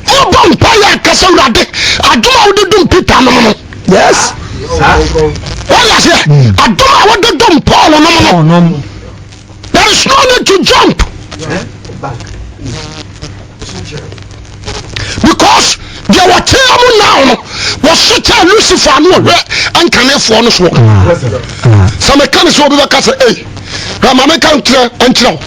o bompa ya kasa urade aduma wo dum Peter no yes wala se aduma wo dum Paul no there is no need to jump because there were time now was such a Lucifer no and can for no so some can so be kasa eh ramame kan tre entrao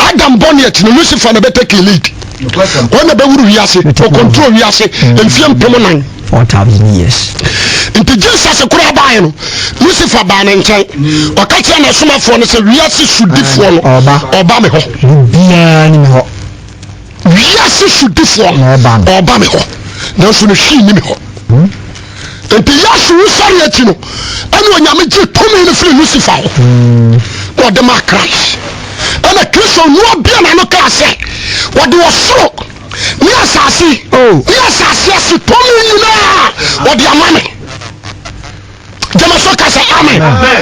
Adam Bonnet no Lucifer na better lead when the be wiase for control wiase enfiem pem 9 4,000 years into Jesus kura ba no Lucifer ba na nkyɛn ɔka na somafo no sɛ wiase sudifo no ɔba me hɔ bia ni me hɔ wiase sudifo ɔba me hɔ nanso no hwi ni me hɔ enti Yesu wusɔre akyi no ɛne onyame gye tumi no firi Lucifer hɔ wɔde ma Christ ɛna Kristo noa bia na no kaa sɛ wɔde wɔ soro ni asase ase tumi nyinaa wɔde ama me jama so kasa amen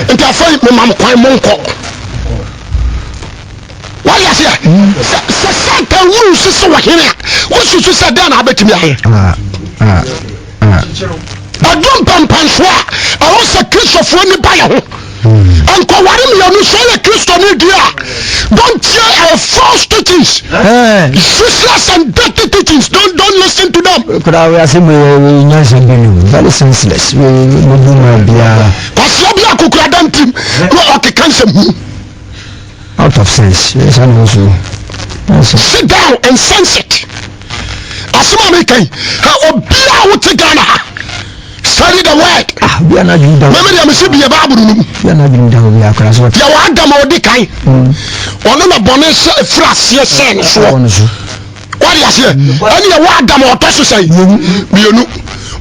nti afai me mam kwan monko wala sia se santa wuru sisi wa hene wo susu se da na abetimi aye adum pampanso a wo se Kristofo ni ba ye ho anko ware me yanu so le Kristo ni dia don't hear false teachings useless and dirty teachings don't listen to them could I say we nyasa benu very senseless we do my bia pasio bia kokura dan tim no okekan sem out of sense yes I know so sit down and sense it asuma me kai ha obia wo te Ghana study the word bia na juda meme dia me se bia Bible no bia na juda bia akra so ya wa Adam odi kan ono na bone se frase se ne so what you say ani ya wa Adam otoso sai bienu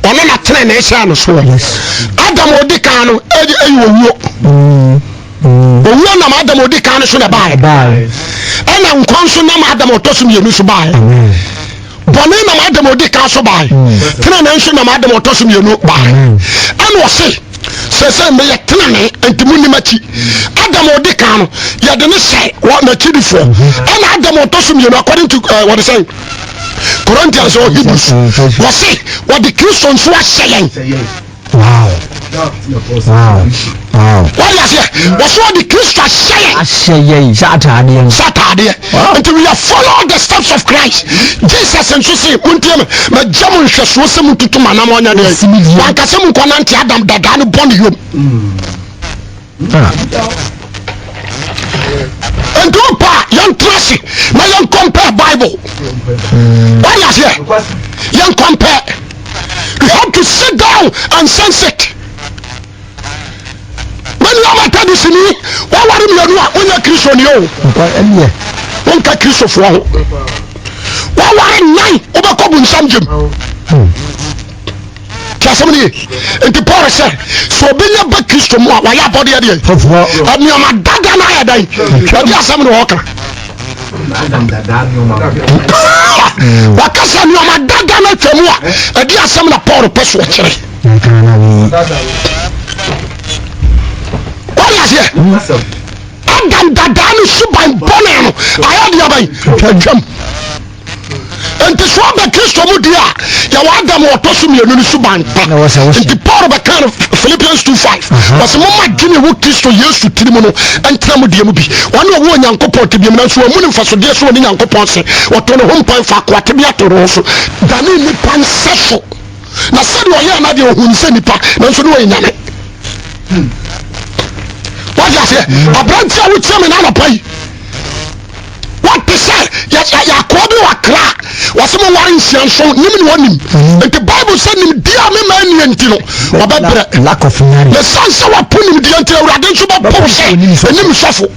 ono na tene na se no so Adam odi kan no eyi owuo owuo na Adam odi kan no so na bae ana nkwanso na Adam otoso bienu so bae bone na Adam odi kan so bae tene na nso na Adam otoso bienu bae ana o se me yetene entimu ni machi Adam odi kan no ya de ne sai wa na chidifo ana Adam otoso bienu according to what they say Corinthians or Hebrews was say what the Christians were saying. Wow. What is it? Was what the Christians saying? Saturday. Until we have followed the steps of Christ. Jesus and Susie, Muntiam, my German Shaswasam to Manamonia, Wankasam Konanti Adam Dagano Bond you. And do part young Tracy, my young compare Bible. What is it? Young compare. You have to sit down and sense it. When you are at this, what are you when you're Christian? One can Christopher. What are you nine over Cobun Samjim? Somebody and the poor said, so be your back Christian, why your body at you? And you're my dad and I die. You are some walker. What can some of my dad and I tell you? And you are some of the poor person. What is it? Adam Dadani Suban Bonano. I had the other. And this one the Christo Mudia, Yawadam or Tosumi and Suban. And the power of a kind of Philippians 2:5 was a moment Guinea would Christo used to Timono and Tramudiamubi. One of one young couple to be a man who are moving for so dear one young couple or turn a home point for Quatimiato Rosso. Danny Pan Session. Now, said you are not your who send it back, no so do I know. What you say? A branch with some in our pay. What they say? Yes, I called you a crack. Was someone wearing so him. And the Bible said him, dear me, man, lack of the sons of put him the until and him shuffle.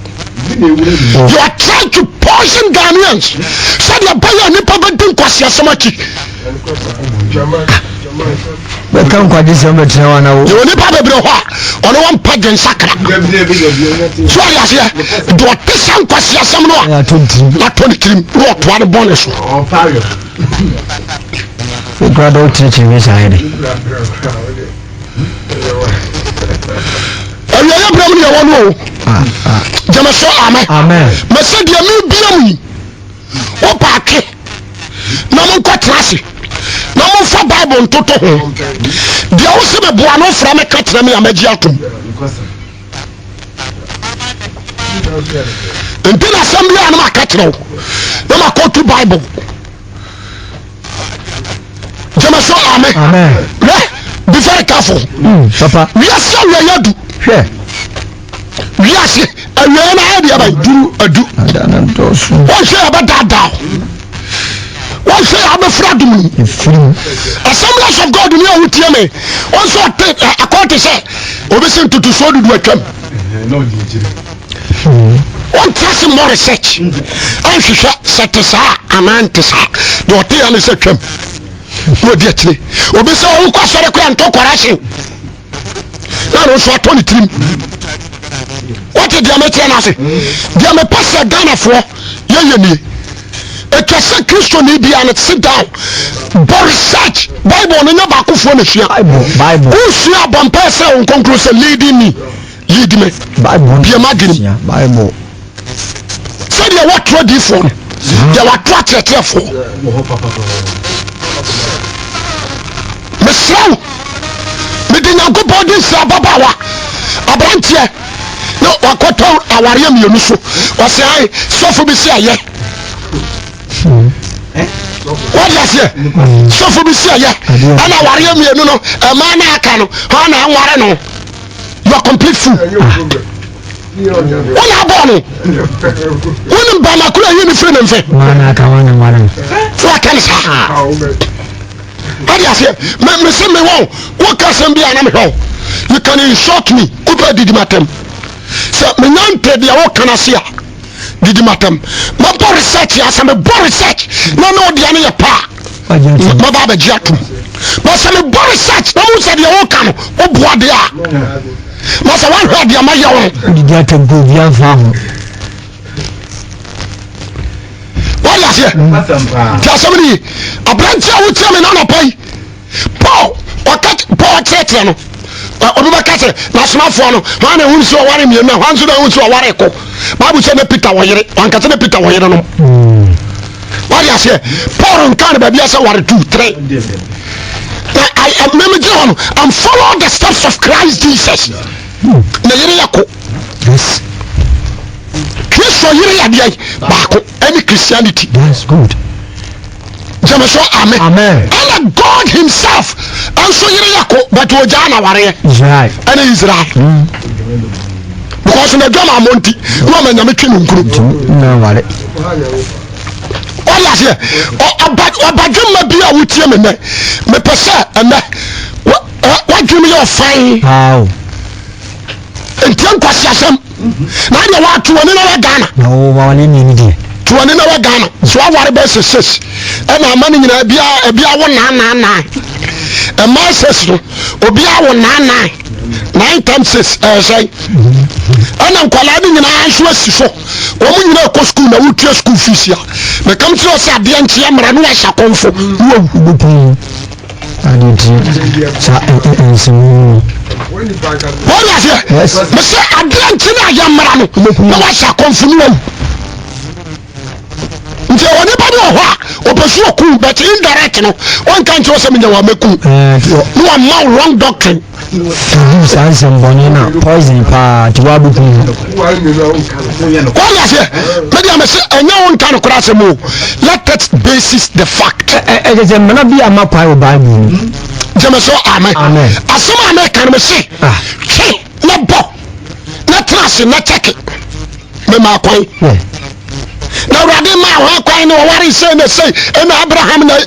You are trying to poison Ghanaians. Said your buyer nipper didn't cost you so much. But come quite this number to know. You will never be on one pageant sacra. So I say, do a person cost you some more? Not 23, what one bonus. The graduate teaching is hiding. And you are probably one. Jamaso, amen. Message you be o paake na mo nkotrase na mo fa Bible ntoto ho dia wo se be boa no fra me katra me amagi atom until assembly na ma katra na ma ko to Bible Jamaso, amen. Be very careful, papa. We are so we are do we are see a real idea by do one say about that down one say I'm a fraudulent assemblies of God in here with me also a court say obeying to so do we come one trust more research and she set us and antisa the hotel is a come no dietly obey say who kwasore kwa nto correction na no so 23. What did you make us say? They may pass a Ghana for ye. It was a Christian and sit down. But research Bible on your back of one Bible. Who see a bumper say on conclusion leading me. Lead me. Bible. Be a magazine. Bible. Say they what ready for. They were taught for. Mister, me didn't go body Sababawa. Abrantia. No, wakoto aware mi onuso wase ai sofo bi sia ye what you say sofo bi sia ye ana aware mi enu no e ma na aka no ha na anware no you are complete fool wona bonu wona ba makura yi ni free mfe ma na aka wana nware so aka ni sa what you say me se me won wo ka sem bi ana me ho you can insult me upa didi matem so me nante dia wo kana sia didi matem ma bo research asa me bo research na no dia ne ya pa ma ba ba jiatu ma sa me bo research na mo sa dia wo kana o boa dia ma sa wan hwa dia ma ya wo didi atem go bia fa ho wala sia ta so me abrantia wo tia me na no pai Paul chetre no obi kase na smafo no ha na hunso ware mi na hanso na hunso ware ko Bible say na Peter wo yere an kase na Peter wo yere no wari ase Paul nkan ba bia say ware 2 3 I am remember I'm follow the steps of Christ Jesus na yere yako yes Christ yere ya dia ba ko any Christianity that's good Jameso amen. Amen. And God himself also yako but ojana ware. Israel. And Israel. Because na gama monti no ma nyame twenu nkuru. Na ware. Oya se abadwuma bia wotie me ne. Me pese ene wadwuma yo fine. Wow. Entian kwasi asem. Na dia wa to ne na Ghana. No wa ne ni die. Tuwane na Ghana so aware be ses na amane nyina bia wo na e ma ses no obi awo na 9 times 6 say ana nkwala de nyina anso asifo wo mu nyina ko school na wutua school fees ya me kam tro say ade anche amra no wa shakonfo wo bupun adidi sa ensimu wala se me say ade anche na yamra no wa shakonfo no nti woni ba no ho a opesu oku but indirect no on kan tro se me nyawa meku no am wrong doctrine sanse mboni na poison pa tiwabuku ko ya se me dia me se enya won kan kora se mo let it basis the fact je mena bia mapa o bible Jameso amen asoma amen kan me se che na bo na trase na check me ma kwai na wade ma ho kwan no ware say na say na Abraham na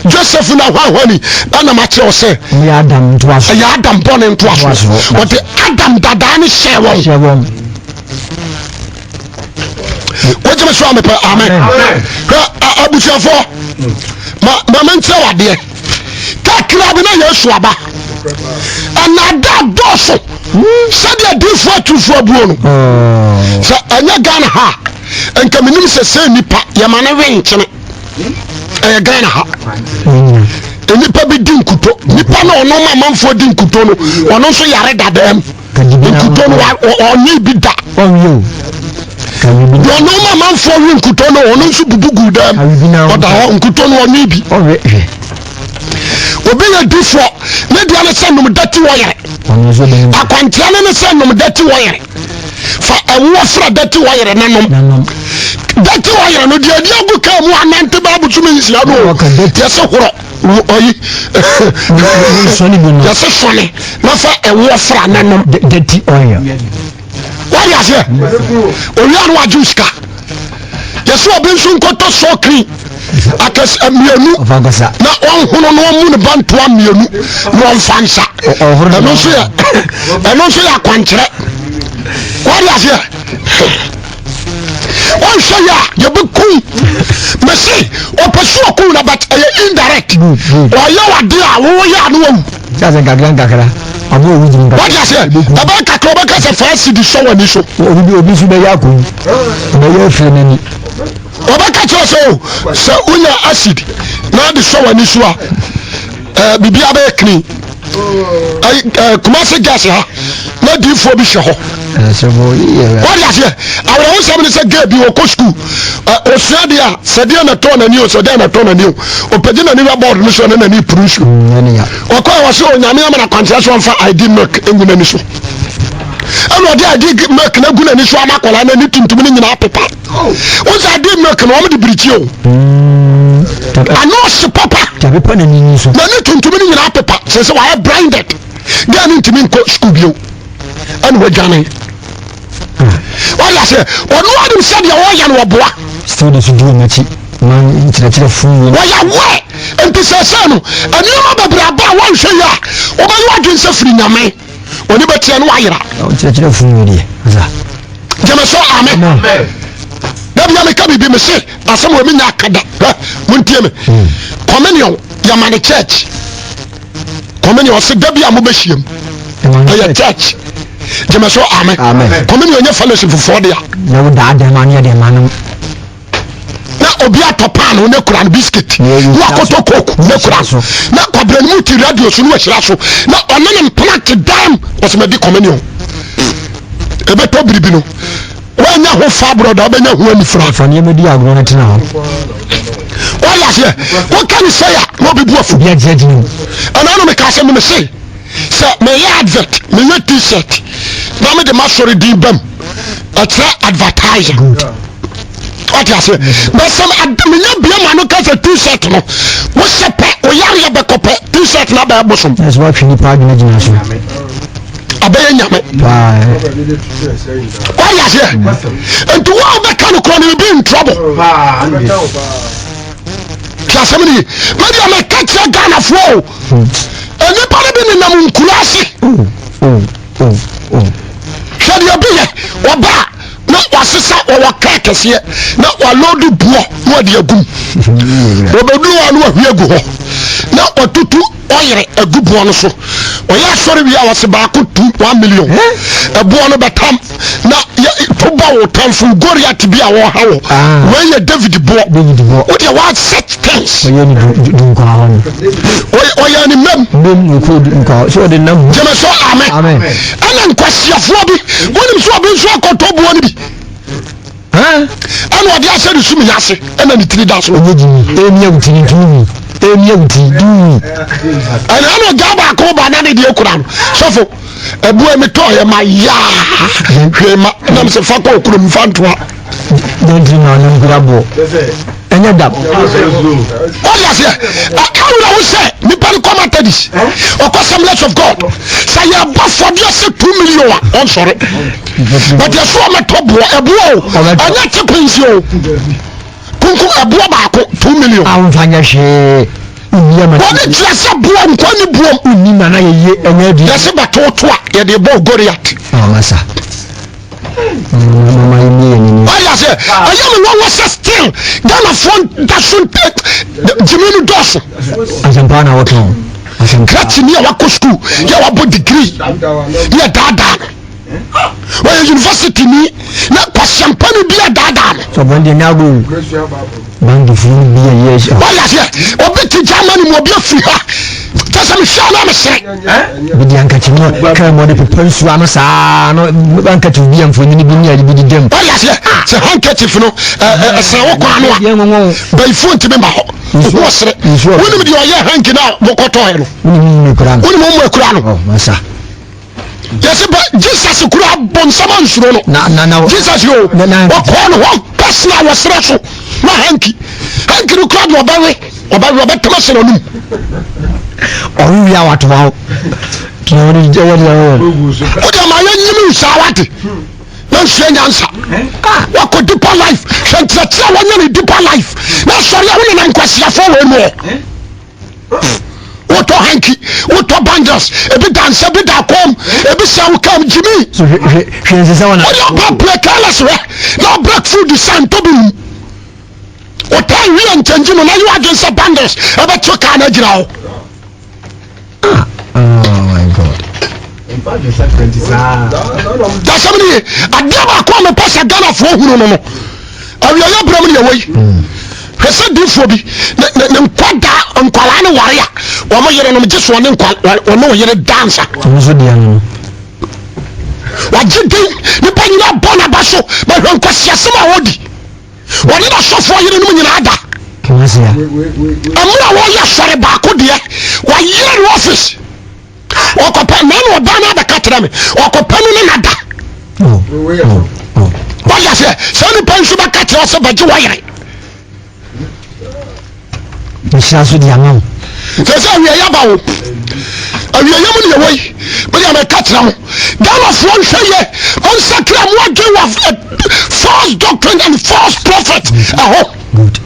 Joseph na hwahwani na ma che o say ya Adam twaso ya Adam born twaso what Adam dada ni shewon what you say amen abuchafo ma mentre wade kakra bi na Yesu aba anada doso said the different to for buono so anya Ghana ha enka minim se nipa yamane wenchene Ghana ha nipa bi din kuto nipa na ono mamfo din kuto no ono so yare dadam kuto no onyi bi da onyo ono mamfo win kuto no ono so bubugu dam oda kuto no onyi bi obi ya difo ne dia ne se nom dati wo yare akwantia ne se nom dati wo yare fa ewo fra dati wo yare nanom dati wo yare no dia agu ka mu anante babu tumi nsia no yese horo oyi yese fone na fa ewo fra nanom dati oya wari ase owi anu ajuska yese obi nso nkoto sokri akas amienu na onhono no mu ne banto amienu no mfansa eno so ya kwankyere wari ase on so ya beku mesi opesu oku na but indirect o ya wade a wo ya no wu jaze gagran abo owu jin wari ase aba kakro ba kase fasi di so wani so obi su be ya ko be ya fere nani obaka cho so unya acid na de so wani so a bibia ba ekni kuma se gas ha na di fo bi hwe ho so bo what ya say awra wo se say ga bi wo ko school osua dia se dia na to na ni o so dia na to na ni o pedi na ni board no so na ni prushu nani ya o ko wa so nyame amana contraction fa ID milk enguna ni so eno dia ID milk na guna ni so amakola na ni tuntum ni nyina pepa o za ID milk no mo de birichi o anos papa tabe pa na ni so na ni tuntum ni nyina pepa se wa blinded dia ni ntimi ko school bio anu wajane wala se onu adu se dia wo ya no boa students do machi man tira fun wo ya we enti se se no anu ma babra ba wo hwe ya o ba yo adwen se firi nyame oni betia no ayira chire funu die za jamaso amen na bia me ka bibi me se asem wo me nya akada muntie me communion ya man church communion se da bia mo behiem ya church jamaso amen communion nya fellowship for dia na wo da da man ya de man na obi atopan ne kura biscuit wa koto coke ne kura na kwabran mu ti radio so no ahira so na onene plant dam o se me di communion ebe to biribi no wanya ho fa broda obenya ho anifra fa ne me di agro na tina ho wala se wo kan say ya no bi bu afu bia jeje ni ana no me ka se me say me ya advert me ya t-shirt na me de ma sorry di bam atra advertiser what you say but some adminya bia ma no ka se t-shirt no wo sepe o yare be kope t-shirt na ba bosom that's what you pa gina gina so abaya nyame why you say and what be kan ko no be in trouble kiasemini media me catch Ghana flow eni pare bi ni nam nkurase hwede obi ye oba na wasesa o kekese na walodu buo na de agum obedu anu ahwe agu ho na otutu oyere agu buo no so oya sori wi awase ba ko 1 million buo no betam na to ba wo tamfu Goliath bi a wo hawo we ye David buo o de wa set things oye ni dun ko awon oya ni mem ko nko so de nam jemeso amen ana nkwasiafo bi wonim so obi so akoto buo ni bi ana odi ase de sumi yase ana ni tiri da so emi awutini tumi emi awuti du ana gaba ko ba na de ekura no sofo ebu emi to ye ma ya hwema na se fa ko okuru mfantoa don di na na ngurabo enya dab oya se akawura wo se ni pari comatedis oko Assemblies of God say ya ba for dia se 2 million on sorry but ya so ma to bo ebu o anya te pensio kunku ebu ba ko 2 million awon fanya hwe wọ́n ti ase buo nkwa ni buo ni nana ye enya di yase ba to a ye de bo Goliath masa mama yemi ni oya se ayam no was still Ghana front that should jiminu dos azampa na woto kati ni wa ko school ya wa bo degree ya dada wa university ni na kwasampani bi ya dada so bonde na go bangi fu bi ya yes oya se obi ti Germany mo bi afi ha tasa mi sha na me sere bi anka ti no kan mo de pepensu ano sa no anka ti bi amfo ni bi ni ali bi di dem oya se handkerchief no se wo kwa no ye ngo bai phone ti me ma ho wo sere woni mi di oya hanki na wo koto he no ni kura woni mo ekura no oh masa yes but Jesus kura bon sama nsuro no na Jesus yo wo ko no wo personal wo sere so na hanki no kura do obawe tama no num oru ya watu wao kioni je wadi wao o de ma yanyimi usawati na nsia nyansa wa ko deeper life hwentia wanya deeper life na sori a wona na nkwasiafo wo mo woto hanki woto bandas ebi dansa bi da kom ebi saw kam jimi so hwense sa wana o ba plekalas we na black food san to bi o tan wi an change no na you against bandas ebe to ka na gira o oh my god that's how many adaba ko me pasa Ghana fo hunu no awiya ya bram ne wei hwese difo bi ne nkwada nkwala ne ware a o mo yere no me giso ne nkwala o no yere dancer so dia no wajide ne panyina bona baso ba hwankwasi sema wodi woni na sofo yere no nyina ada kemasia amura wo ya sore ba ko de wa yere office okopa nanu obana da katrame okopa no na da wa ya se ni pensu ba katre o se baji wa yere nsiaso di amam se awiya ya bawo awiya ya mu ne wei be ya me katre mo Ghana from hweye on sakra mo age wa false doctrine and false prophet good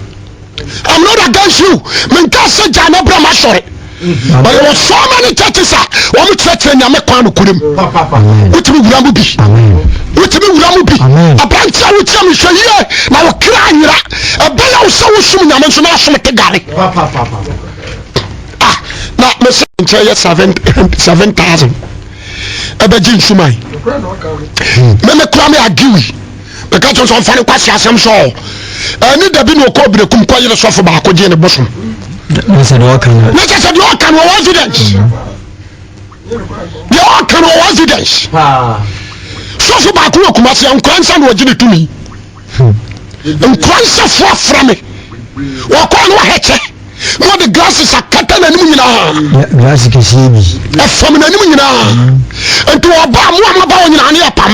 I'm not against you men ka se jana bra ma sore but there was so many churches wɔn kyerɛkyerɛ nyame kwan no kurim wotumi wura mu bi aberante a wotia me hwɛ yie na wɔkra anyera ɛbɛyɛ wo sɛ wosom nyame nso na asom te gare na mɛsɛ nkyɛ yɛ 7,000 ɛbɛgye nsuman mɛmɛ kora me agiwi mɛka kyerɛ sɛ ɔmfa ne kwase asɛm sɛ ɛne dabi ne ɔkɔ birekum kɔ yere sɔfo baako gyee ne bosom ne kyɛ sɛ deɛ ɔka no wɔwɔ evidence deɛ ɔka no wɔwɔ evidence sɔfo baako wɔ kumase nkora nsa na wɔgye ne tumi nkora nsafoɔ afra me wɔkɔɔ no wɔhɛkyɛ na wɔde glasses akata n'anim nyinaa ɛfam n'anim nyinaa nti wɔba mo a maba wɔ nyinaa ne yɛpam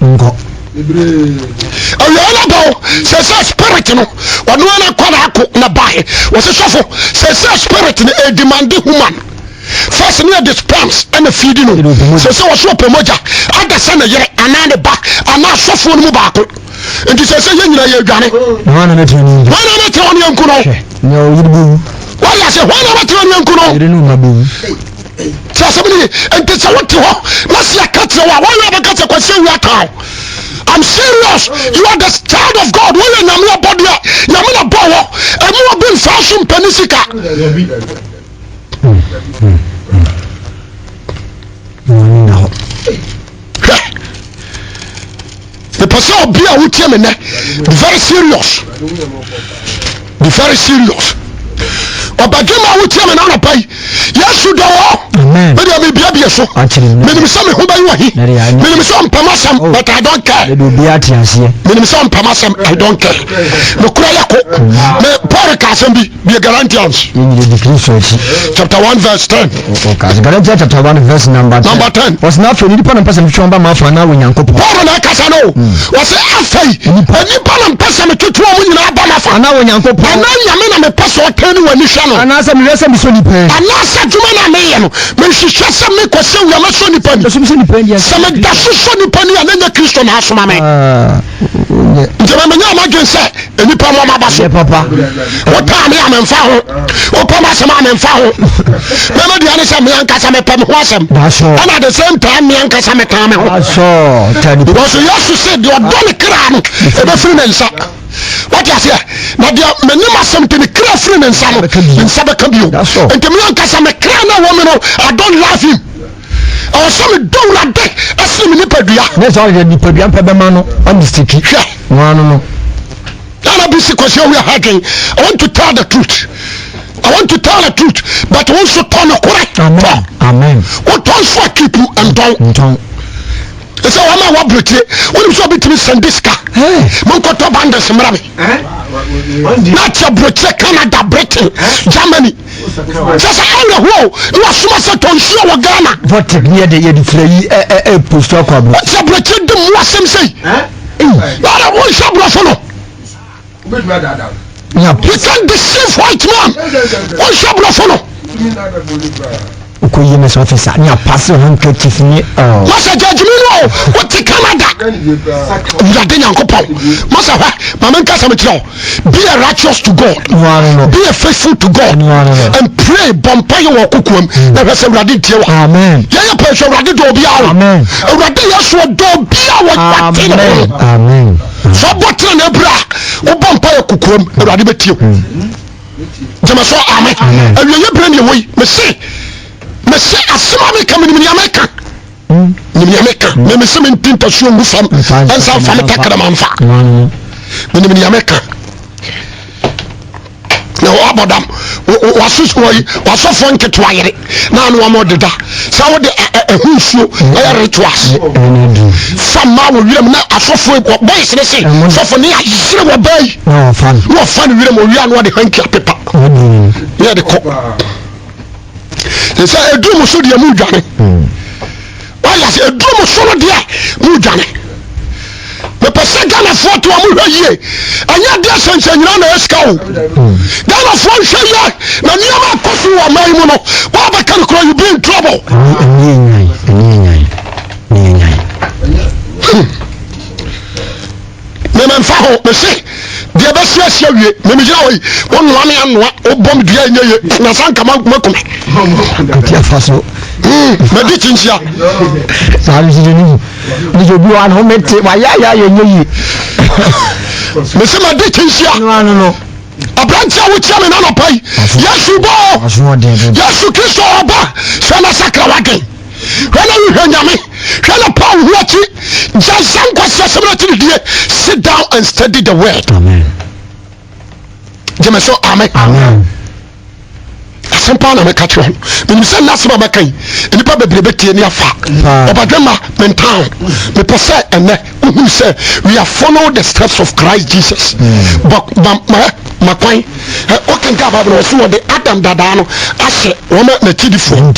mo awia na bɔ sɛ spirit no ɔno ana kɔ na ako na bae wɔsɛ sɔfo sɛ spirit no ɛdemande human first ne yɛde spams ɛna fiidi no sɛ wɔso ɔpɛ mogya ada sɛ ne yere anaa ne ba anaa sɔfoɔ no mu baako nti sɛ yɛ nyina yɛ adwane wana ne tɛ ɔne yɛnku no wayɛ sɛ wana bɛtɛ ɔne yɛnku no sɛ asɛm ne nti sɛ wote hɔ na sɛ yɛka kyerɛ wo a wɔyɛ bɛka sɛ kwasɛ wia kaw I'm serious. You are the child of God. When you are body, you are not power. And you have been fashion penisika. The person of beer who tell me very serious. Be very serious. Obagema who tell me now pay. Yes, you do. Amen. Maybe I may be a so. Maybe some who buy you. Maybe some pamasam, but I don't care. Maybe some pamasam, I don't care. No crayako. Me poricas and be a guarantees. Chapter 1 verse 10. Galatia chapter 1 verse number 10. Was not for independent person from Bama now when Yanko. Porona Casano was after independent person to 2 million Abama now when Yanko. And now Yamina Passo 10 when you shall. And as I'm listening to me. And now said to me, when she just said me, because you are not so dependent. Some that's so dependent, and then the Christian has my man. The man say, and you put my basso, papa. What time I am in Faro? Open my man in Faro. Remember the other time, Yanka Samepam Wasam. And at the same time, Yanka Sametam. Because you also said you're done a crown, a friend. What you say? Now there are many something the clear friend and some in Sabakabio. And to me, I'm a crown woman. I don't love him. Or some don't like that. I see me Nipedia. That's all the Nipedia Pabamano on the sticky. No. I'll be sick because we are hugging. I want to tell the truth. But also turn a correct. Amen. What also keep you and don't. So I'm a wabrity. When you saw between Sandiska, Monkoto Bandas, Mrami, not your Britain, Canada, Britain, Germany. Just I don't know. You are so much on show Ghana. What near the post of what's a Britain? The Muslim say, not a one shop buffalo. You can deceive white man. One shop buffalo. Yes, officer, near Pastor handkerchief me. Master Judgment, what the Canada? You are doing Uncle Master, Mamma Casametro, be a righteous to God, be a faithful to God, and pray, Bompayo or Kukum, never say Raditio. Amen. Yaya Pesha Radito be our Amen. Radiasua do be our Amen. So, what in a bra, or Bompayo Kukum, Radibetio. Jamaso, Amen. And you bring away, Messi. Messi asema me come in America. Ni America. Me me some tinta show mu fam. And some fam takra manfa. Me America. Na o abodam. Waso fon ketwa yere. Na no amo deda. Sa wo de ehunsuo e rituals. Fam ma wo wiram na asofo boys ne say. Sofo ne ayire wo bai. No fan. No fan wiram o wi anu de hanki apepa. Ya de ko. They say a drum so dear Mujane. Why I say a drum so dear Mujane. The Pasagana fought to a Muye, and yet there's sense and you're on a scow. Ghana for sure, now never possible a Maimono. Baba can call you be in trouble. Neman Faho, me say, deɛ bɛsi ahyia wie mɛmegyina hɔ yi wɔnoa me anoa wobɔ me dua ɛnyɛ ye na sa nka makome ati afa so madi kyinhyia saa mesɛ ne ne obi wa no mete wayaya yɛnyɛ yi mesɛ madi kyinhyia no aberanteɛ a wokyia me nanɔpa yi yesu bɔ yesu kristo ɔba hwɛ na sakra waden hwɛ na wohwɛ nyame hwɛ na paul ho akyi gya sa nkwasi asɛm no akyi ne die sit down and study the word gyeme so amen asɛm paa na meka kyerɛ ho menim sɛ nnasɛm a mɛka yi nnipa bebree bɛtie ne afa ɔbadwema mentaa ho mepɛ sɛ ɛnɛ wohunu sɛ we are follow the steps of Christ Jesus makwan wokenka bible no ɔso wɔde Adam dadaa no ahyɛ wɔma n'akyidifoɔ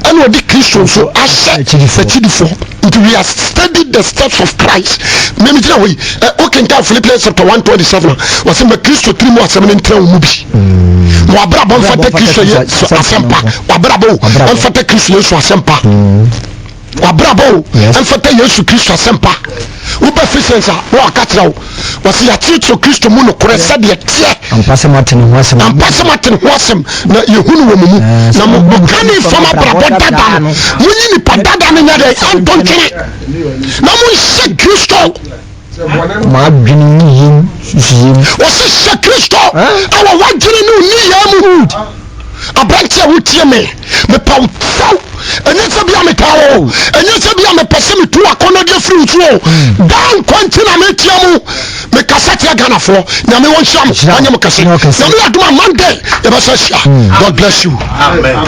ɛne ɔde Kristo nso ahyɛ n'akyidifoɔ nti we are studied the steps of Christ memegyina hɔ yi wokenka Philippians chapter 1:27 a wɔsɛ ma Kristo tiri mu asɛm no ntena wo mu bi ma wabrabɔ mfata Kristo Yesu asɛmpa wabrabɔ mfata Kristo Yesu asɛmpa wabrabɔ mfata Yesu Kristo asɛmpa wobɛ Ephesians a wɔaka kyerɛ wo wɔsɛ yɛakyerɛkyerɛ Kristo mu nokorɛ sɛdeɛ teɛ ampasɛm atene ho asɛm na yɛhunu wɔ mu mu na moka ne fam abrabɔ dada no monyi nipa dada no nyɛ dɛ antɔ nkyene na monhyɛ Kristo maadwene ne yim susuyim wɔsɛ hyɛ Kristo awɔ wadwene ne onniyɛ mu aberanteɛ a wotie me mepa wo faw ɛnyɛ sɛ bia metaa wo ɛnyɛ sɛ bia mepɛ sɛ metu akɔnnɔdeɛ firi wo so o daa nkwa nti na metia mu mekasa kyerɛ Ghanafoɔ nyame wɔnhyira mo anyɛ mo kɛse nyame yɛadom a Monday yɛbɛsɛ hyia God bless you. Amen.